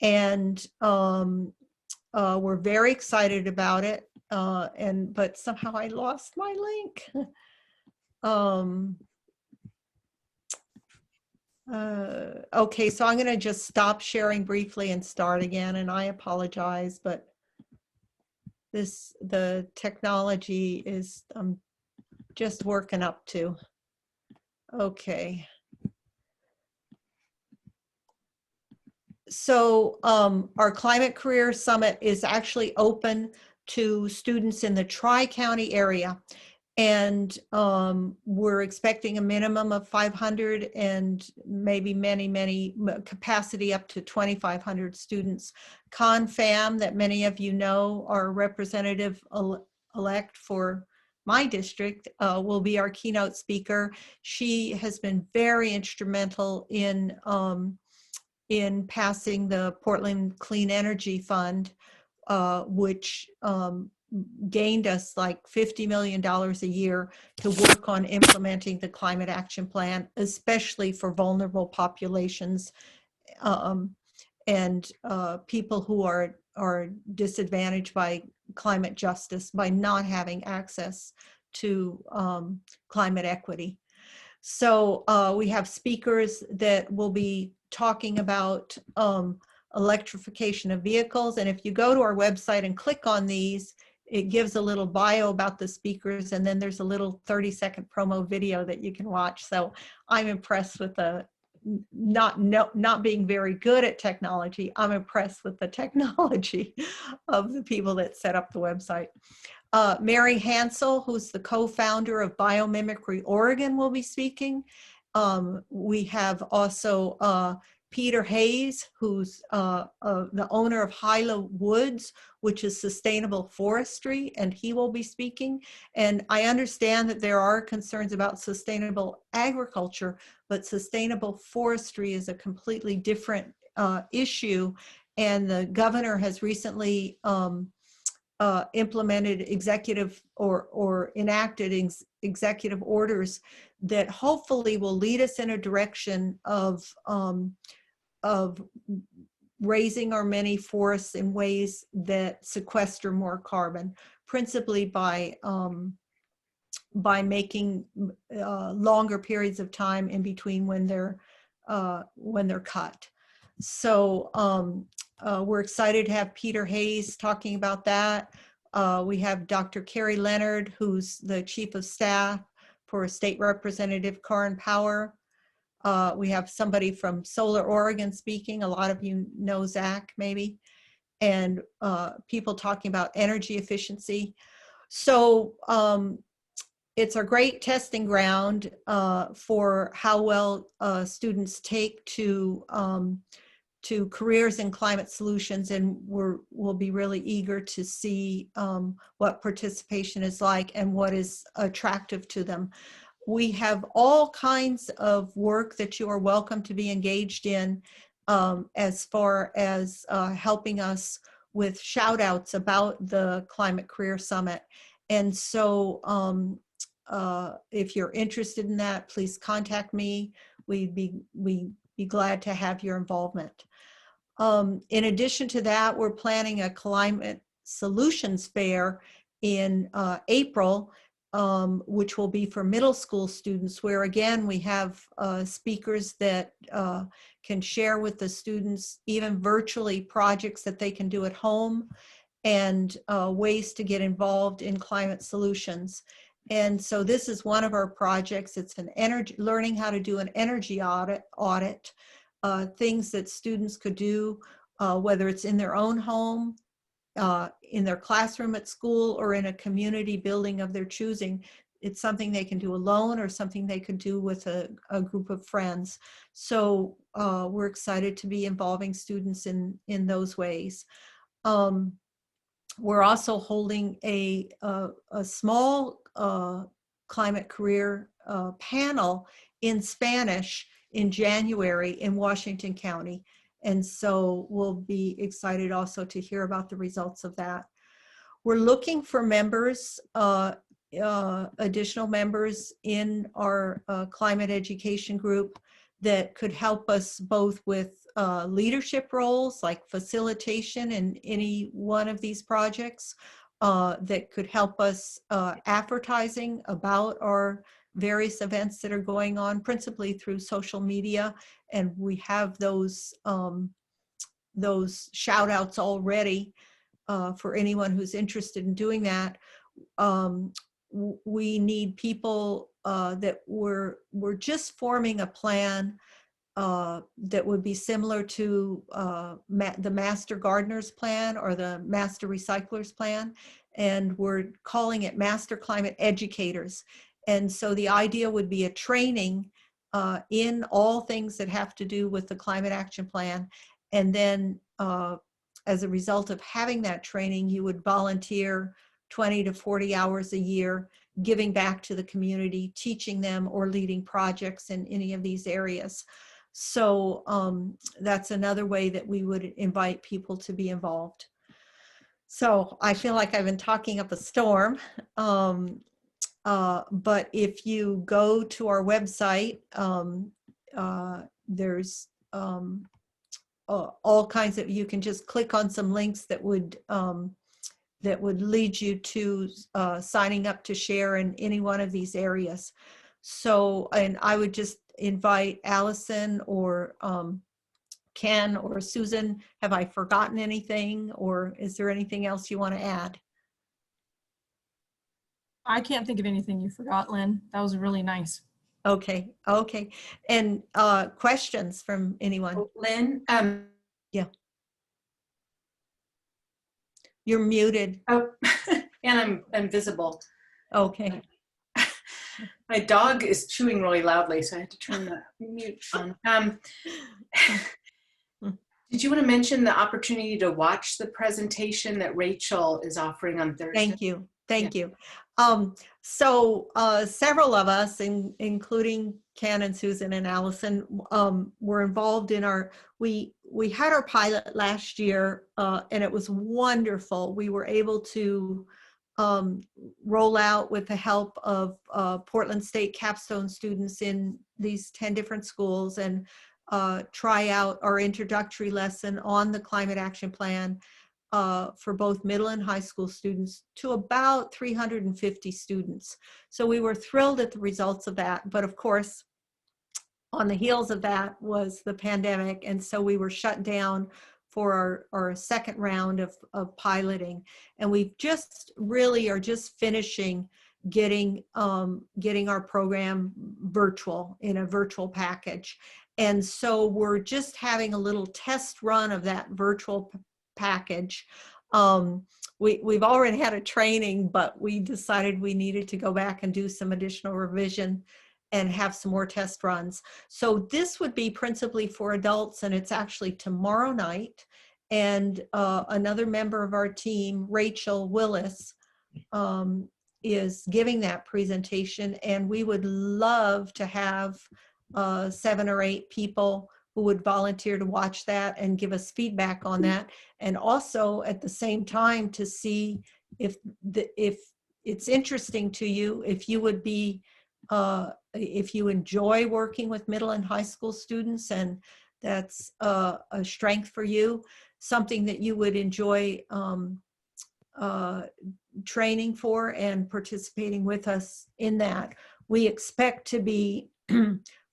And we're very excited about it. But somehow I lost my link. Okay, so I'm going to just stop sharing briefly and start again, and I apologize, but the technology is just working up to. Okay. So our Climate Career Summit is actually open to students in the Tri-County area. And we're expecting a minimum of 500 and maybe many capacity up to 2,500 students. ConFam, that many of you know, our representative elect for my district, will be our keynote speaker. She has been very instrumental in passing the Portland Clean Energy Fund, which gained us like $50 million a year to work on implementing the climate action plan, especially for vulnerable populations and people who are disadvantaged by climate justice by not having access to climate equity. So we have speakers that will be talking about electrification of vehicles. And if you go to our website and click on these, it gives a little bio about the speakers, and then there's a little 30-second promo video that you can watch. So I'm impressed with the not being very good at technology. I'm impressed with the technology of the people that set up the website. Mary Hansel, who's the co-founder of Biomimicry Oregon, will be speaking. We have also Peter Hayes, who's the owner of Hyla Woods, which is sustainable forestry, and he will be speaking. And I understand that there are concerns about sustainable agriculture, but sustainable forestry is a completely different issue. And the governor has recently implemented executive or enacted executive orders that hopefully will lead us in a direction of raising our many forests in ways that sequester more carbon, principally by making longer periods of time in between when they're cut. So we're excited to have Peter Hayes talking about that. We have Dr. Carrie Leonard, who's the Chief of Staff for State Representative Karin Power. We have somebody from Solar Oregon speaking. A lot of you know Zach, maybe. and people talking about energy efficiency. So it's a great testing ground for how well students take to careers in climate solutions, and we'll be really eager to see what participation is like and what is attractive to them. We have all kinds of work that you are welcome to be engaged in as far as helping us with shout outs about the Climate Career Summit. And so if you're interested in that, please contact me. We'd be glad to have your involvement. In addition to that, we're planning a climate solutions fair in April, which will be for middle school students, where again, we have speakers that can share with the students, even virtually, projects that they can do at home and ways to get involved in climate solutions. And so this is one of our projects. It's an energy, learning how to do an energy audit, things that students could do, whether it's in their own home, in their classroom at school, or in a community building of their choosing. It's something they can do alone or something they could do with a group of friends. So we're excited to be involving students in those ways. We're also holding a small climate career panel in Spanish in January in Washington County. And so we'll be excited also to hear about the results of that. We're looking for members, additional members in our climate education group that could help us both with leadership roles like facilitation in any one of these projects, that could help us advertising about our various events that are going on, principally through social media. And we have those shout outs already for anyone who's interested in doing that. We need people that we're just forming a plan that would be similar to the Master Gardeners Plan or the Master Recyclers Plan. And we're calling it Master Climate Educators. And so the idea would be a training in all things that have to do with the Climate Action Plan. And then as a result of having that training, you would volunteer 20 to 40 hours a year, giving back to the community, teaching them or leading projects in any of these areas. So that's another way that we would invite people to be involved. So I feel like I've been talking up a storm. But if you go to our website, there's all kinds of, you can just click on some links that would lead you to signing up to share in any one of these areas. So, and I would just invite Allison or Ken or Susan, have I forgotten anything, or is there anything else you want to add? I can't think of anything you forgot, Lynn. That was really nice. Okay. Okay. And questions from anyone? Oh, Lynn? Yeah. You're muted. Oh, and I'm visible. Okay. My dog is chewing really loudly, so I had to turn the mute on. Did you want to mention the opportunity to watch the presentation that Rachel is offering on Thursday? Thank you. Thank you. So several of us, including Ken and Susan and Allison, were involved in we had our pilot last year, and it was wonderful. We were able to roll out with the help of Portland State capstone students in these 10 different schools and try out our introductory lesson on the Climate Action Plan for both middle and high school students to about 350 students. So we were thrilled at the results of that. But of course, on the heels of that was the pandemic. And so we were shut down for our second round of piloting. And we just really are just finishing getting our program virtual, in a virtual package. And so we're just having a little test run of that virtual package. We've already had a training, but we decided we needed to go back and do some additional revision and have some more test runs. So this would be principally for adults, and it's actually tomorrow night. And another member of our team, Rachel Willis, is giving that presentation, and we would love to have 7 or 8 people who would volunteer to watch that and give us feedback on that. And also at the same time to see if it's interesting to you, if you would be, if you enjoy working with middle and high school students, and that's a strength for you, something that you would enjoy training for and participating with us in that. We expect to be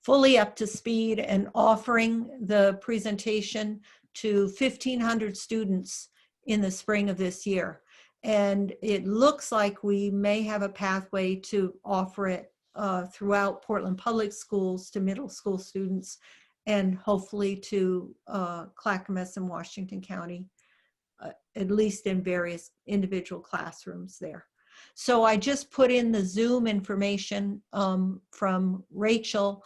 fully up to speed and offering the presentation to 1,500 students in the spring of this year. And it looks like we may have a pathway to offer it throughout Portland Public Schools to middle school students, and hopefully to Clackamas and Washington County, at least in various individual classrooms there. So I just put in the Zoom information from Rachel.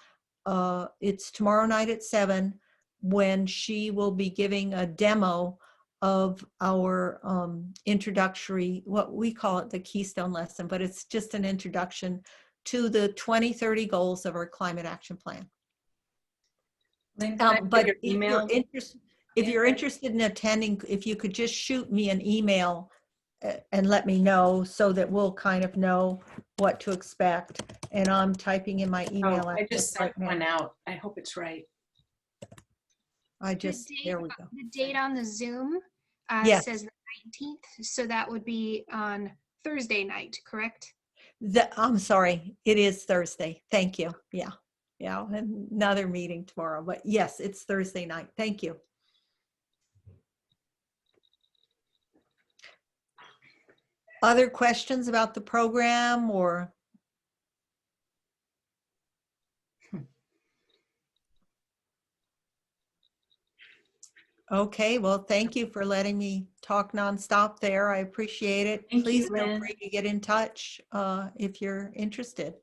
It's tomorrow night at 7, when she will be giving a demo of our introductory, what we call it the Keystone lesson, but it's just an introduction to the 2030 goals of our climate action plan. Lynn, But your email? if you're interested in attending, if you could just shoot me an email and let me know, so that we'll kind of know what to expect. And I'm typing in my email. I just sent right now. one out. I hope it's right. There we go. The date on the Zoom Yes. says the 19th, so that would be on Thursday night, correct? I'm sorry, it is Thursday. Thank you. Yeah, another meeting tomorrow, but yes, it's Thursday night. Thank you. Other questions about the program or? Okay, well, thank you for letting me talk nonstop there. I appreciate it. Thank Please you, feel Lynn. free to get in touch if you're interested.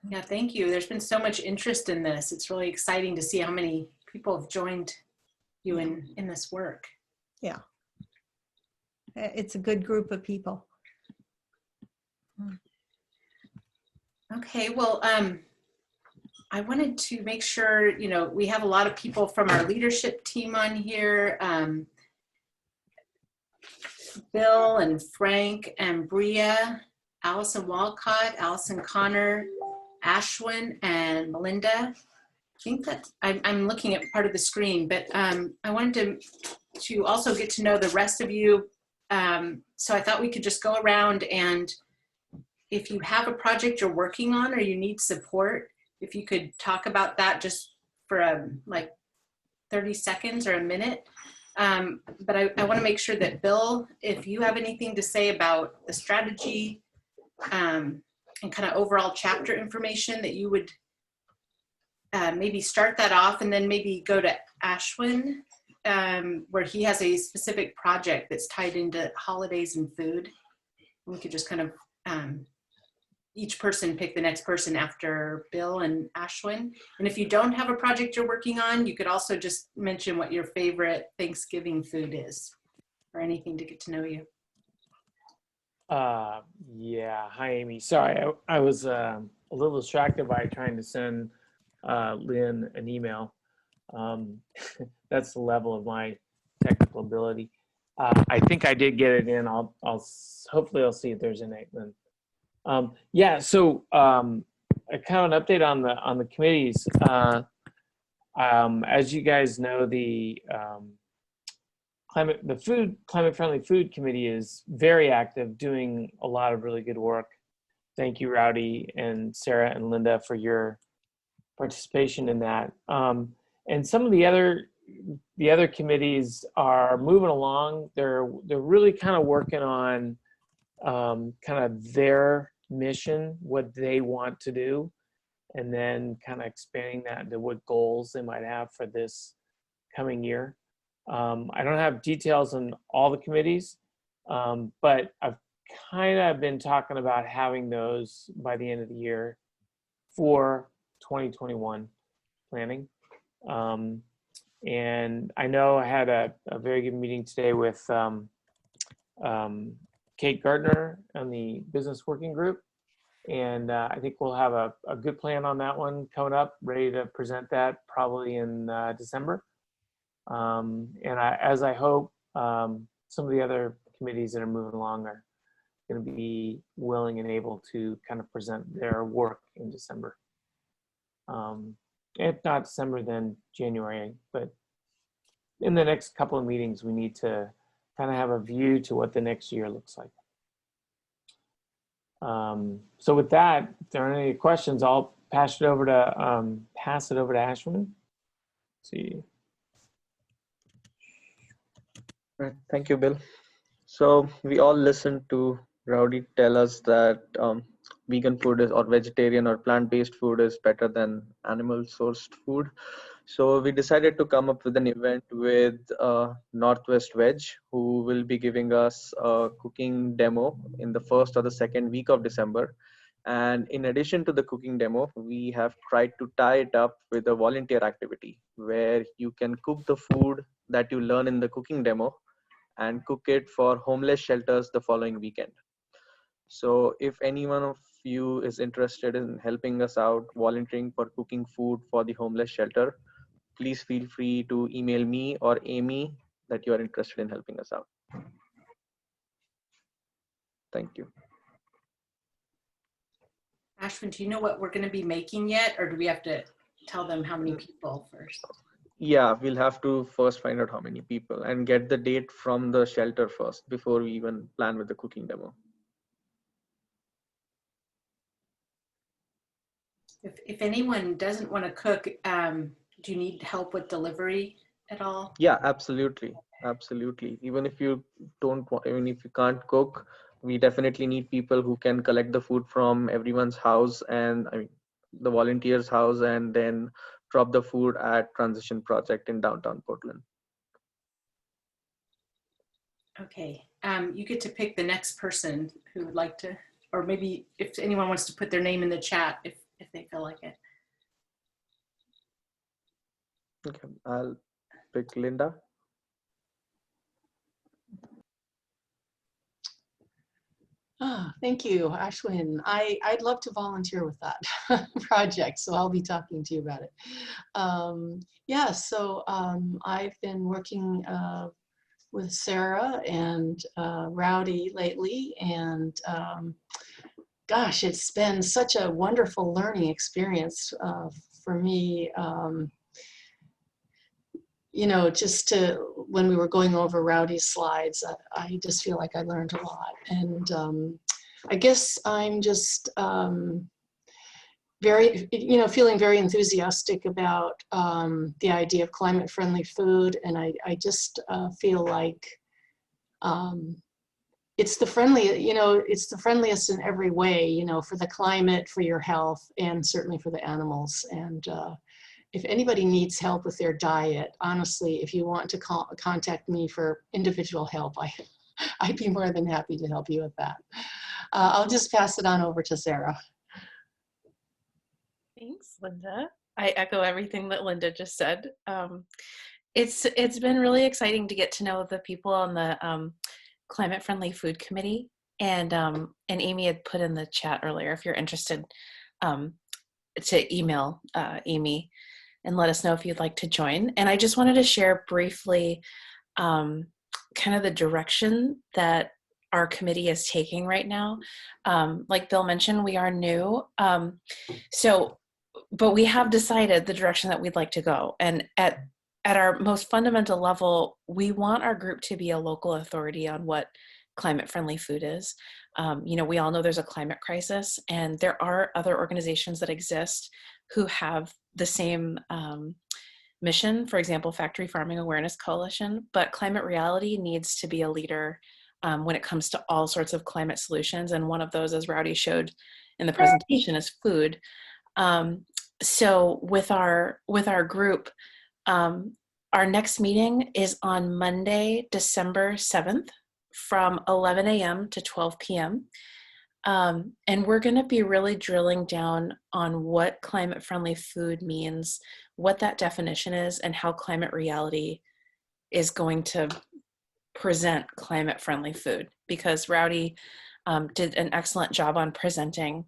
Yeah, thank you. There's been so much interest in this. It's really exciting to see how many people have joined you in this work. Yeah. It's a good group of people. Okay, well, I wanted to make sure, we have a lot of people from our leadership team on here. Bill and Frank and Bria, Allison Walcott, Allison Connor, Ashwin, and Melinda. I think that I'm looking at part of the screen, but I wanted to also get to know the rest of you. So I thought we could just go around, and if you have a project you're working on or you need support, if you could talk about that just for like 30 seconds or a minute. But I want to make sure that Bill, if you have anything to say about the strategy and kind of overall chapter information, that you would maybe start that off, and then maybe go to Ashwin, where he has a specific project that's tied into holidays and food. We could just kind of each person pick the next person after Bill and Ashwin. And if you don't have a project you're working on, you could also just mention what your favorite Thanksgiving food is, or anything to get to know you. Yeah. Hi, Amy. Sorry, I was a little distracted by trying to send Lynn an email. That's the level of my technical ability. I think I did get it in. Hopefully I'll see if there's an Lynn. Yeah, so kind of an update on the committees. As you guys know, the climate friendly food committee is very active, doing a lot of really good work. Thank you, Rowdy and Sarah and Linda, for your participation in that. And some of the other committees are moving along. They're really kind of working on kind of their mission, what they want to do, and then kind of expanding that into what goals they might have for this coming year. I don't have details on all the committees, but I've kind of been talking about having those by the end of the year for 2021 planning. And I know I had a very good meeting today with Kate Gardner on the business working group. And I think we'll have a good plan on that one coming up, ready to present that probably in December. And as I hope, some of the other committees that are moving along are going to be willing and able to kind of present their work in December. If not December, then January. But in the next couple of meetings, we need to kind of have a view to what the next year looks like. So with that, if there are any questions, I'll pass it over to Ashwin. Let's see. Right. Thank you, Bill. So we all listened to Rowdy tell us that vegan food is, or vegetarian or plant-based food is better than animal-sourced food. So we decided to come up with an event with Northwest Veg, who will be giving us a cooking demo in the first or the second week of December. And in addition to the cooking demo, we have tried to tie it up with a volunteer activity where you can cook the food that you learn in the cooking demo and cook it for homeless shelters the following weekend. So if any one of you is interested in helping us out, volunteering for cooking food for the homeless shelter, please feel free to email me or Amy that you are interested in helping us out. Thank you. Ashwin, do you know what we're going to be making yet, or do we have to tell them how many people first? Yeah, we'll have to first find out how many people and get the date from the shelter first before we even plan with the cooking demo. If anyone doesn't want to cook, do you need help with delivery at all? Yeah, absolutely. Absolutely. Even if you can't cook, we definitely need people who can collect the food from everyone's house and the volunteers' house, and then drop the food at Transition Project in downtown Portland. Okay, you get to pick the next person who would like to, or maybe if anyone wants to put their name in the chat if they feel like it. Okay, I'll pick Linda. Thank you, Ashwin. I'd love to volunteer with that project, so I'll be talking to you about it. Yeah, so I've been working with Sarah and Rowdy lately, and gosh, it's been such a wonderful learning experience for me. You know, just when we were going over Rowdy's slides, I just feel like I learned a lot. And I guess I'm just feeling very enthusiastic about the idea of climate-friendly food. And I just feel like it's the friendliest in every way, for the climate, for your health, and certainly for the animals. And if anybody needs help with their diet, honestly, if you want to contact me for individual help, I'd be more than happy to help you with that. I'll just pass it on over to Sarah. Thanks, Linda. I echo everything that Linda just said. It's been really exciting to get to know the people on the Climate Friendly Food Committee, and Amy had put in the chat earlier if you're interested to email Amy and let us know if you'd like to join. And I just wanted to share briefly kind of the direction that our committee is taking right now. Like Bill mentioned, we are new. But we have decided the direction that we'd like to go. And at our most fundamental level, we want our group to be a local authority on what climate-friendly food is. We all know there's a climate crisis, and there are other organizations that exist who have the same mission, for example, Factory Farming Awareness Coalition, but Climate Reality needs to be a leader when it comes to all sorts of climate solutions. And one of those, as Rowdy showed in the presentation, is food. So with our group, our our next meeting is on Monday, December 7th from 11 a.m. to 12 p.m. And we're going to be really drilling down on what climate-friendly food means, what that definition is, and how climate reality is going to present climate-friendly food. Because Rowdy did an excellent job on presenting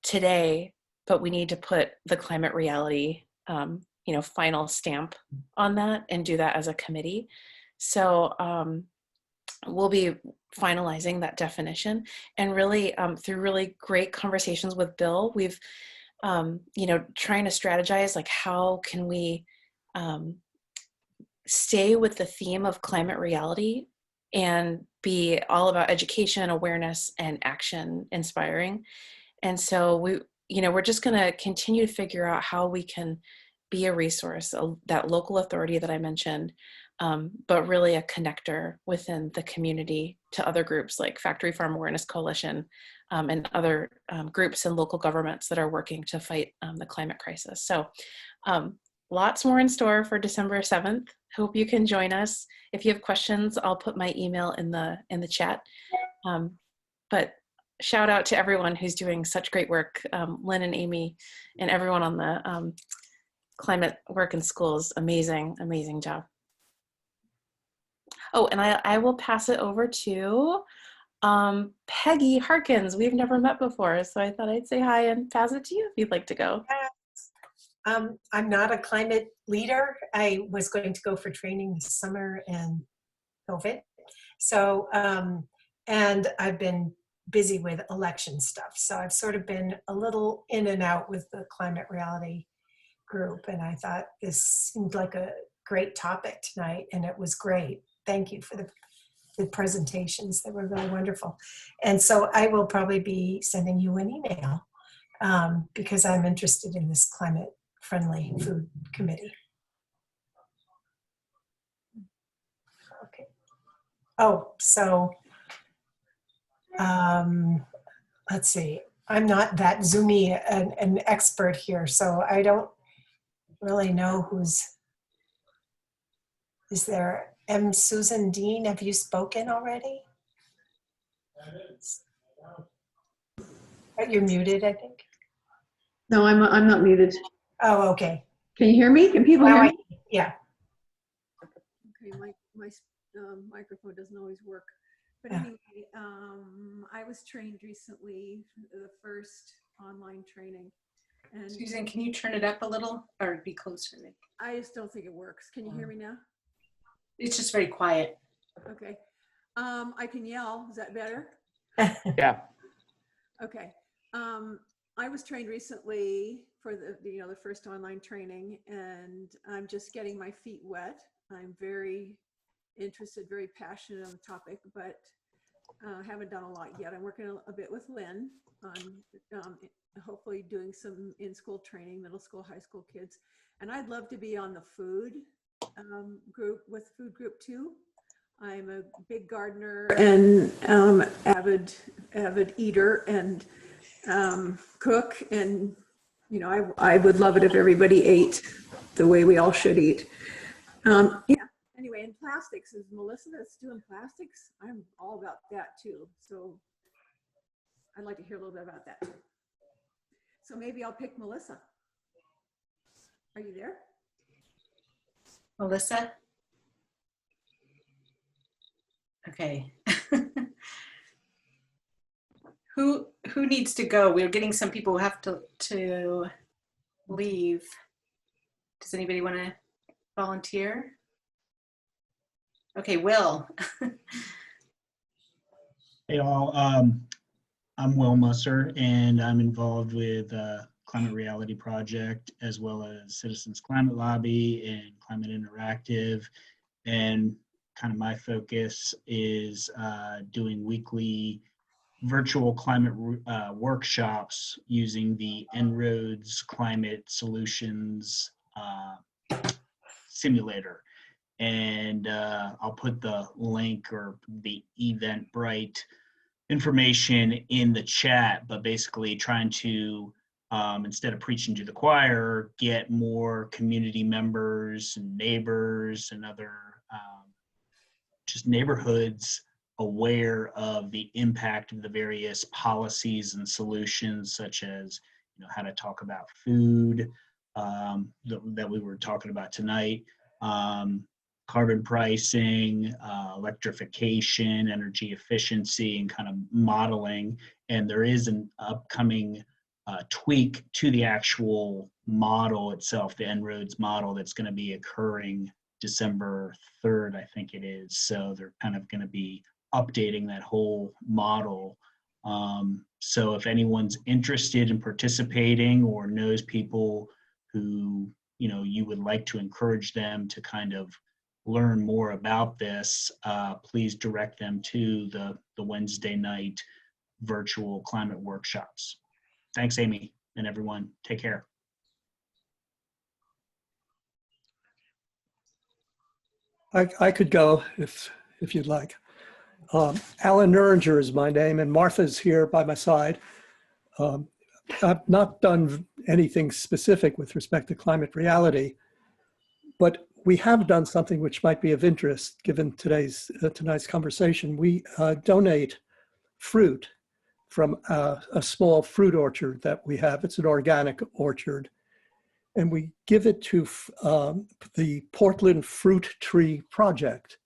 today, but we need to put the climate reality, final stamp on that and do that as a committee. So we'll be finalizing that definition, and really through really great conversations with Bill, we've trying to strategize, like, how can we stay with the theme of climate reality and be all about education, awareness, and action inspiring. And so we're just going to continue to figure out how we can be a resource, that local authority that I mentioned, but really a connector within the community to other groups like Factory Farm Awareness Coalition and other groups and local governments that are working to fight the climate crisis. So lots more in store for December 7th. Hope you can join us. If you have questions, I'll put my email in the chat. But shout out to everyone who's doing such great work, Lynn and Amy and everyone on the climate work in schools. Amazing, amazing job. Oh, and I will pass it over to Peggy Harkins. We've never met before, so I thought I'd say hi and pass it to you if you'd like to go. I'm not a climate leader. I was going to go for training this summer and COVID. So, and I've been busy with election stuff. So I've sort of been a little in and out with the climate reality group. And I thought this seemed like a great topic tonight, and it was great. Thank you for the presentations. They were really wonderful. And so I will probably be sending you an email because I'm interested in this climate friendly food committee. Okay. Oh, so let's see. I'm not that Zoomy an expert here, so I don't really know is there Susan Dean? Have you spoken already? You're muted, I think. No, I'm not muted. Oh, okay. Can you hear me? Can people hear me? Yeah. Okay, my microphone doesn't always work. But anyway, I was trained recently, the first online training. And Susan, can you turn it up a little or be closer to me? I just don't think it works. Can you hear me now? It's just very quiet. Okay. I can yell. Is that better? Yeah. Okay. I was trained recently for the first online training, and I'm just getting my feet wet. I'm very interested, very passionate on the topic, but haven't done a lot yet. I'm working a bit with Lynn on hopefully doing some in-school training, middle school, high school kids. And I'd love to be on the food group with food group 2. I'm a big gardener and avid eater and cook, and I would love it if everybody ate the way we all should eat. Yeah. Anyway, and plastics, is Melissa that's doing plastics? I'm all about that too. So I'd like to hear a little bit about that too. So maybe I'll pick Melissa. Are you there? Melissa? Okay. Who needs to go? We're getting some people who have to leave. Does anybody want to volunteer? Okay, Will. Hey all, I'm Will Musser, and I'm involved with Climate Reality Project, as well as Citizens Climate Lobby and Climate Interactive. And kind of my focus is doing weekly virtual climate workshops using the En-ROADS Climate Solutions simulator. And I'll put the link or the Eventbrite information in the chat, but basically trying to instead of preaching to the choir, get more community members and neighbors and other just neighborhoods aware of the impact of the various policies and solutions, such as how to talk about food that we were talking about tonight, carbon pricing, electrification, energy efficiency, and kind of modeling. And there is an upcoming tweak to the actual model itself, the En-ROADS model, that's going to be occurring December 3rd, I think it is. So they're kind of going to be updating that whole model. So if anyone's interested in participating or knows people who you would like to encourage them to kind of learn more about this, please direct them to the Wednesday night virtual climate workshops. Thanks, Amy, and everyone. Take care. I could go if you'd like. Alan Nuringer is my name, and Martha's here by my side. I've not done anything specific with respect to climate reality, but we have done something which might be of interest given tonight's conversation. We donate fruit from a small fruit orchard that we have. It's an organic orchard. And we give it to the Portland Fruit Tree Project,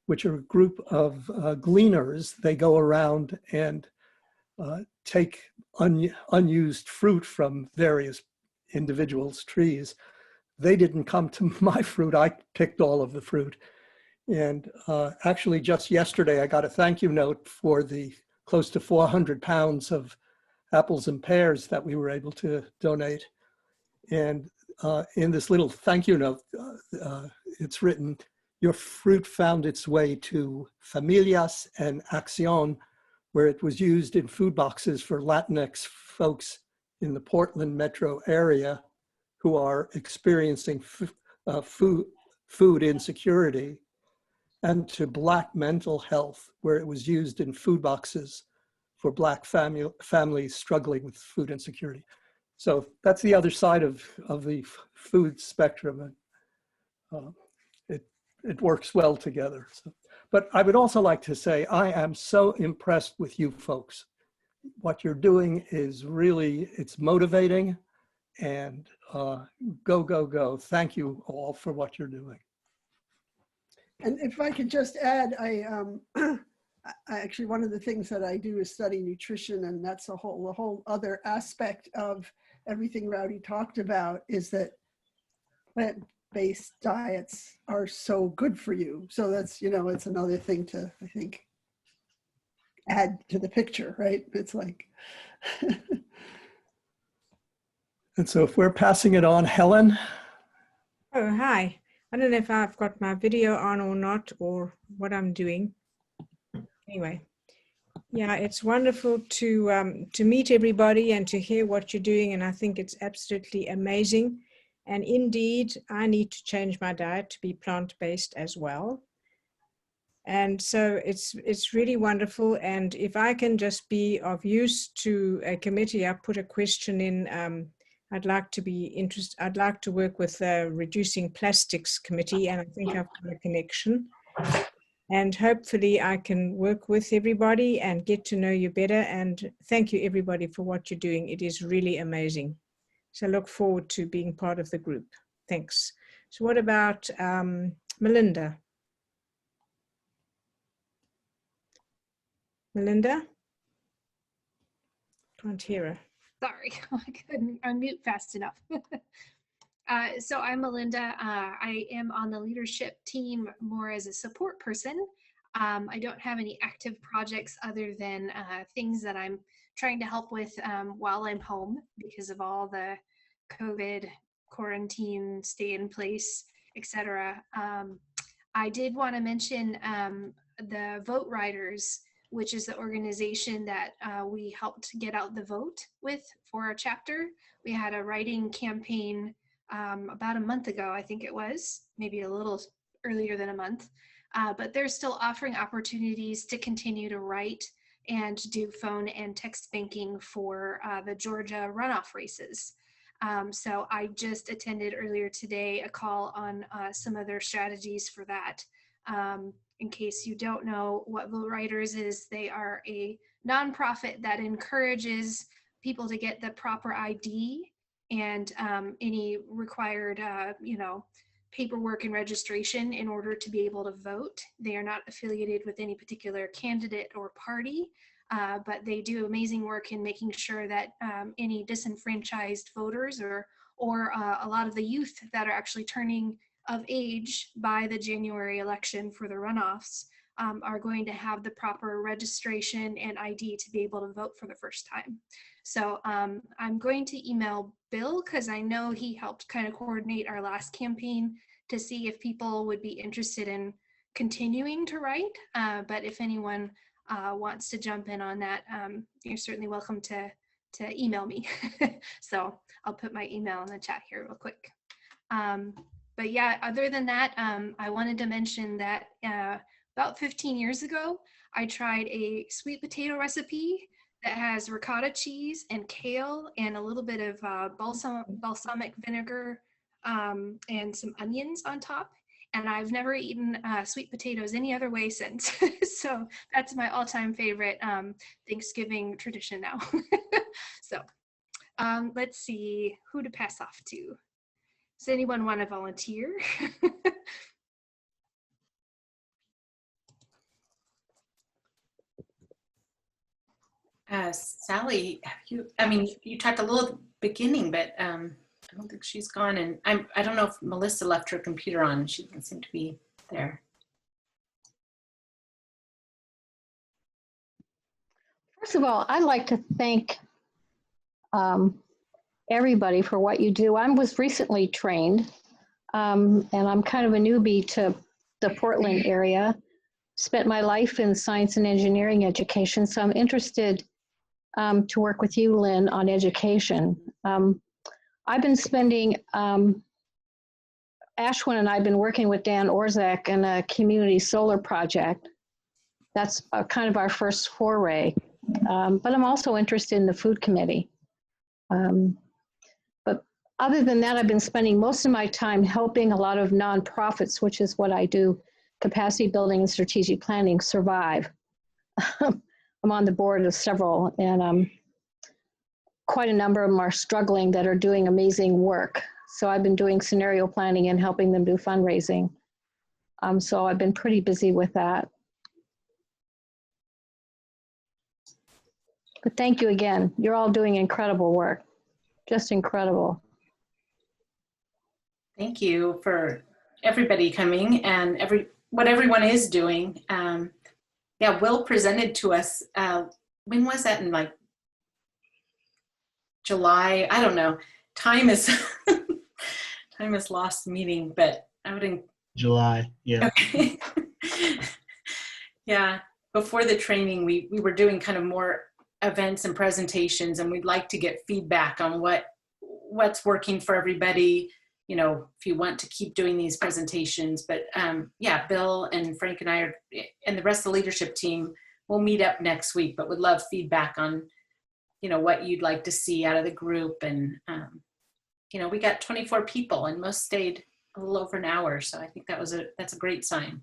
which are a group of gleaners. They go around and take unused fruit from various individuals' trees. They didn't come to my fruit. I picked all of the fruit. And actually just yesterday, I got a thank you note for the close to 400 pounds of apples and pears that we were able to donate. And in this little thank you note, it's written, "Your fruit found its way to Familias and Acción," where it was used in food boxes for Latinx folks in the Portland metro area who are experiencing food insecurity, and to Black mental health, where it was used in food boxes for Black families struggling with food insecurity. So that's the other side of the food spectrum. It works well together. So, but I would also like to say, I am so impressed with you folks. What you're doing is really, it's motivating, and go, go, go. Thank you all for what you're doing. And if I could just add, I actually, one of the things that I do is study nutrition, and that's a whole other aspect of everything Rowdy talked about, is that plant-based diets are so good for you. So that's, it's another thing to, I think, add to the picture, right? It's like. And so if we're passing it on, Helen. Oh, hi. I don't know if I've got my video on or not, or what I'm doing. Anyway, yeah, it's wonderful to meet everybody and to hear what you're doing, and I think it's absolutely amazing. And indeed, I need to change my diet to be plant-based as well. And so it's really wonderful. And if I can just be of use to a committee, I put a question in. I'd like to work with the Reducing Plastics Committee, and I think I've got a connection. And hopefully I can work with everybody and get to know you better. And thank you everybody for what you're doing. It is really amazing. So I look forward to being part of the group. Thanks. So what about Melinda? Melinda? Can't hear her. Sorry, I couldn't unmute fast enough. So I'm Melinda. I am on the leadership team more as a support person. I don't have any active projects other than things that I'm trying to help with while I'm home because of all the COVID quarantine, stay in place, etc. I did want to mention the Vote Riders, which is the organization that we helped get out the vote with for our chapter. We had a writing campaign about a month ago, I think it was, maybe a little earlier than a month, but they're still offering opportunities to continue to write and do phone and text banking for the Georgia runoff races. So I just attended earlier today a call on some of their strategies for that. In case you don't know what Vote Riders is, they are a nonprofit that encourages people to get the proper ID and any required, paperwork and registration in order to be able to vote. They are not affiliated with any particular candidate or party, but they do amazing work in making sure that any disenfranchised voters or a lot of the youth that are actually turning of age by the January election for the runoffs are going to have the proper registration and ID to be able to vote for the first time. So I'm going to email Bill because I know he helped kind of coordinate our last campaign to see if people would be interested in continuing to write. But if anyone wants to jump in on that, you're certainly welcome to email me. So I'll put my email in the chat here real quick. But yeah, other than that, I wanted to mention that about 15 years ago, I tried a sweet potato recipe that has ricotta cheese and kale and a little bit of balsamic vinegar and some onions on top. And I've never eaten sweet potatoes any other way since. So that's my all-time favorite Thanksgiving tradition now. So let's see who to pass off to. Does anyone want to volunteer? Sally, you talked a little beginning, but I don't think she's gone. And I don't know if Melissa left her computer on. She doesn't seem to be there. First of all, I'd like to thank everybody for what you do. I was recently trained, and I'm kind of a newbie to the Portland area. Spent my life in science and engineering education, so I'm interested to work with you, Lynn, on education. I've been spending, Ashwin and I have been working with Dan Orzak in a community solar project. That's kind of our first foray. But I'm also interested in the food committee. But other than that, I've been spending most of my time helping a lot of nonprofits, which is what I do, capacity building and strategic planning, survive. I'm on the board of several, and quite a number of them are struggling that are doing amazing work. So I've been doing scenario planning and helping them do fundraising. So I've been pretty busy with that. But thank you again. You're all doing incredible work. Just incredible. Thank you for everybody coming and what everyone is doing. Yeah, Will presented to us, when was that, in like July? I don't know. Time is time is lost meeting, but I would July, yeah. Okay. Yeah, before the training, we were doing kind of more events and presentations, and we'd like to get feedback on what's working for everybody, if you want to keep doing these presentations. But yeah, Bill and Frank and I and the rest of the leadership team will meet up next week, but would love feedback on, what you'd like to see out of the group. And, we got 24 people and most stayed a little over an hour. So I think that's a great sign.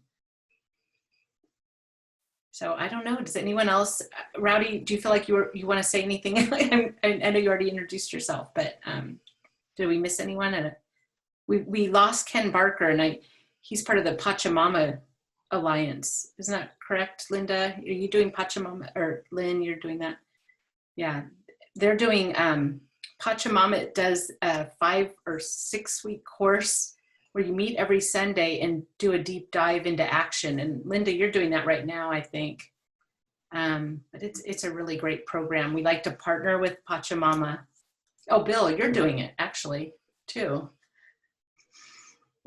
So I don't know, does anyone else, Rowdy, do you feel like you want to say anything? I know you already introduced yourself, but did we miss anyone? We lost Ken Barker, and he's part of the Pachamama Alliance. Isn't that correct, Linda? Are you doing Pachamama, or Lynn, you're doing that? Yeah, they're doing, Pachamama does a 5 or 6 week course where you meet every Sunday and do a deep dive into action. And Linda, you're doing that right now, I think. But it's a really great program. We like to partner with Pachamama. Oh, Bill, you're doing it actually too.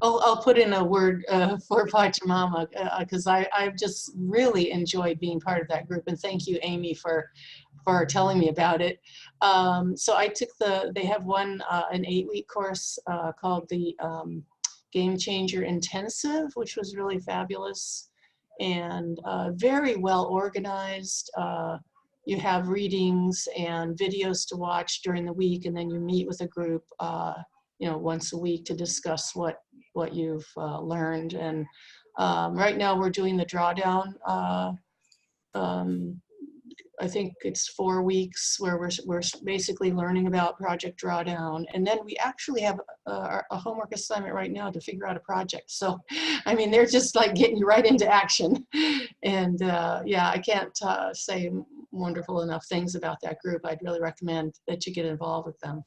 I'll put in a word for Pachamama because I've just really enjoyed being part of that group, and thank you, Amy, for telling me about it. So I took they have an 8-week course called the Game Changer Intensive, which was really fabulous. and very well organized. You have readings and videos to watch during the week, and then you meet with a group, once a week to discuss what you've learned. And right now we're doing the drawdown. I think it's 4 weeks where we're basically learning about Project Drawdown. And then we actually have a homework assignment right now to figure out a project. So, I mean, they're just like getting you right into action. And yeah, I can't say wonderful enough things about that group. I'd really recommend that you get involved with them.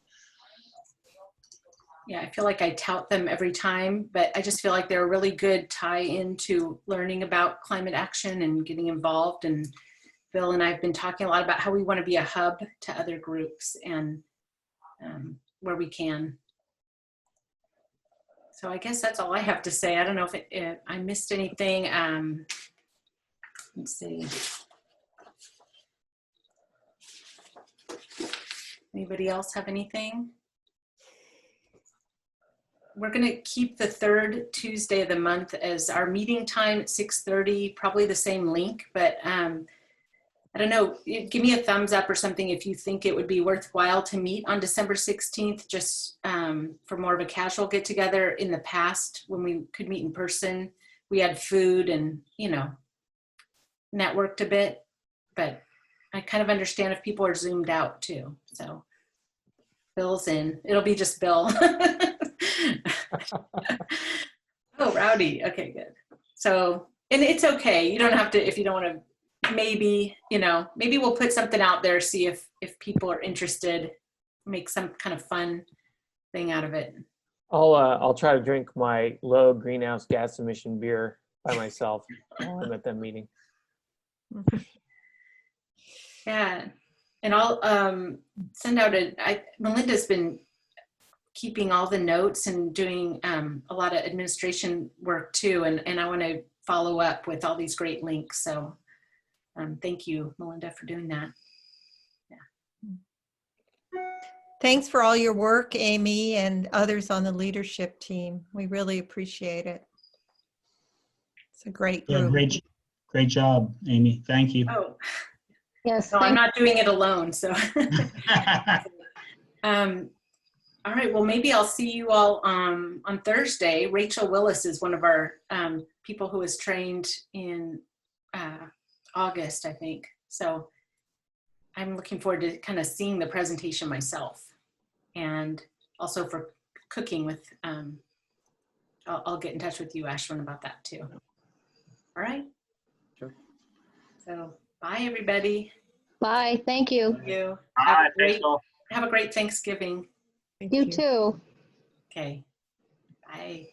Yeah, I feel like I tout them every time, but I just feel like they're a really good tie into learning about climate action and getting involved. And Bill and I have been talking a lot about how we want to be a hub to other groups and where we can. So I guess that's all I have to say. I don't know if I missed anything. Let's see. Anybody else have anything? We're going to keep the third Tuesday of the month as our meeting time at 6:30, probably the same link, but I don't know, give me a thumbs up or something if you think it would be worthwhile to meet on December 16th, just for more of a casual get together. In the past, when we could meet in person, we had food and, networked a bit, but I kind of understand if people are zoomed out too. So Bill's in, it'll be just Bill. Oh, Rowdy, okay, good. So, and it's okay, you don't have to, if you don't want to. Maybe, maybe we'll put something out there, see if people are interested, make some kind of fun thing out of it. I'll try to drink my low greenhouse gas emission beer by myself while I'm at that meeting. Yeah, and I'll send out Melinda's been keeping all the notes and doing a lot of administration work too, and I want to follow up with all these great links. So thank you, Melinda, for doing that. Yeah. Thanks for all your work, Amy, and others on the leadership team. We really appreciate it. It's a great group. Yeah, great job, Amy. Thank you. Oh, yes. No, I'm not doing it alone. So, all right. Well, maybe I'll see you all on Thursday. Rachel Willis is one of our people who was trained in August, I think. So I'm looking forward to kind of seeing the presentation myself, and also for cooking with, I'll get in touch with you, Ashwin, about that too. All right. Sure. So bye, everybody. Bye. Thank you. Thank you. Bye. Have a great Thanksgiving. You too. Okay. Bye.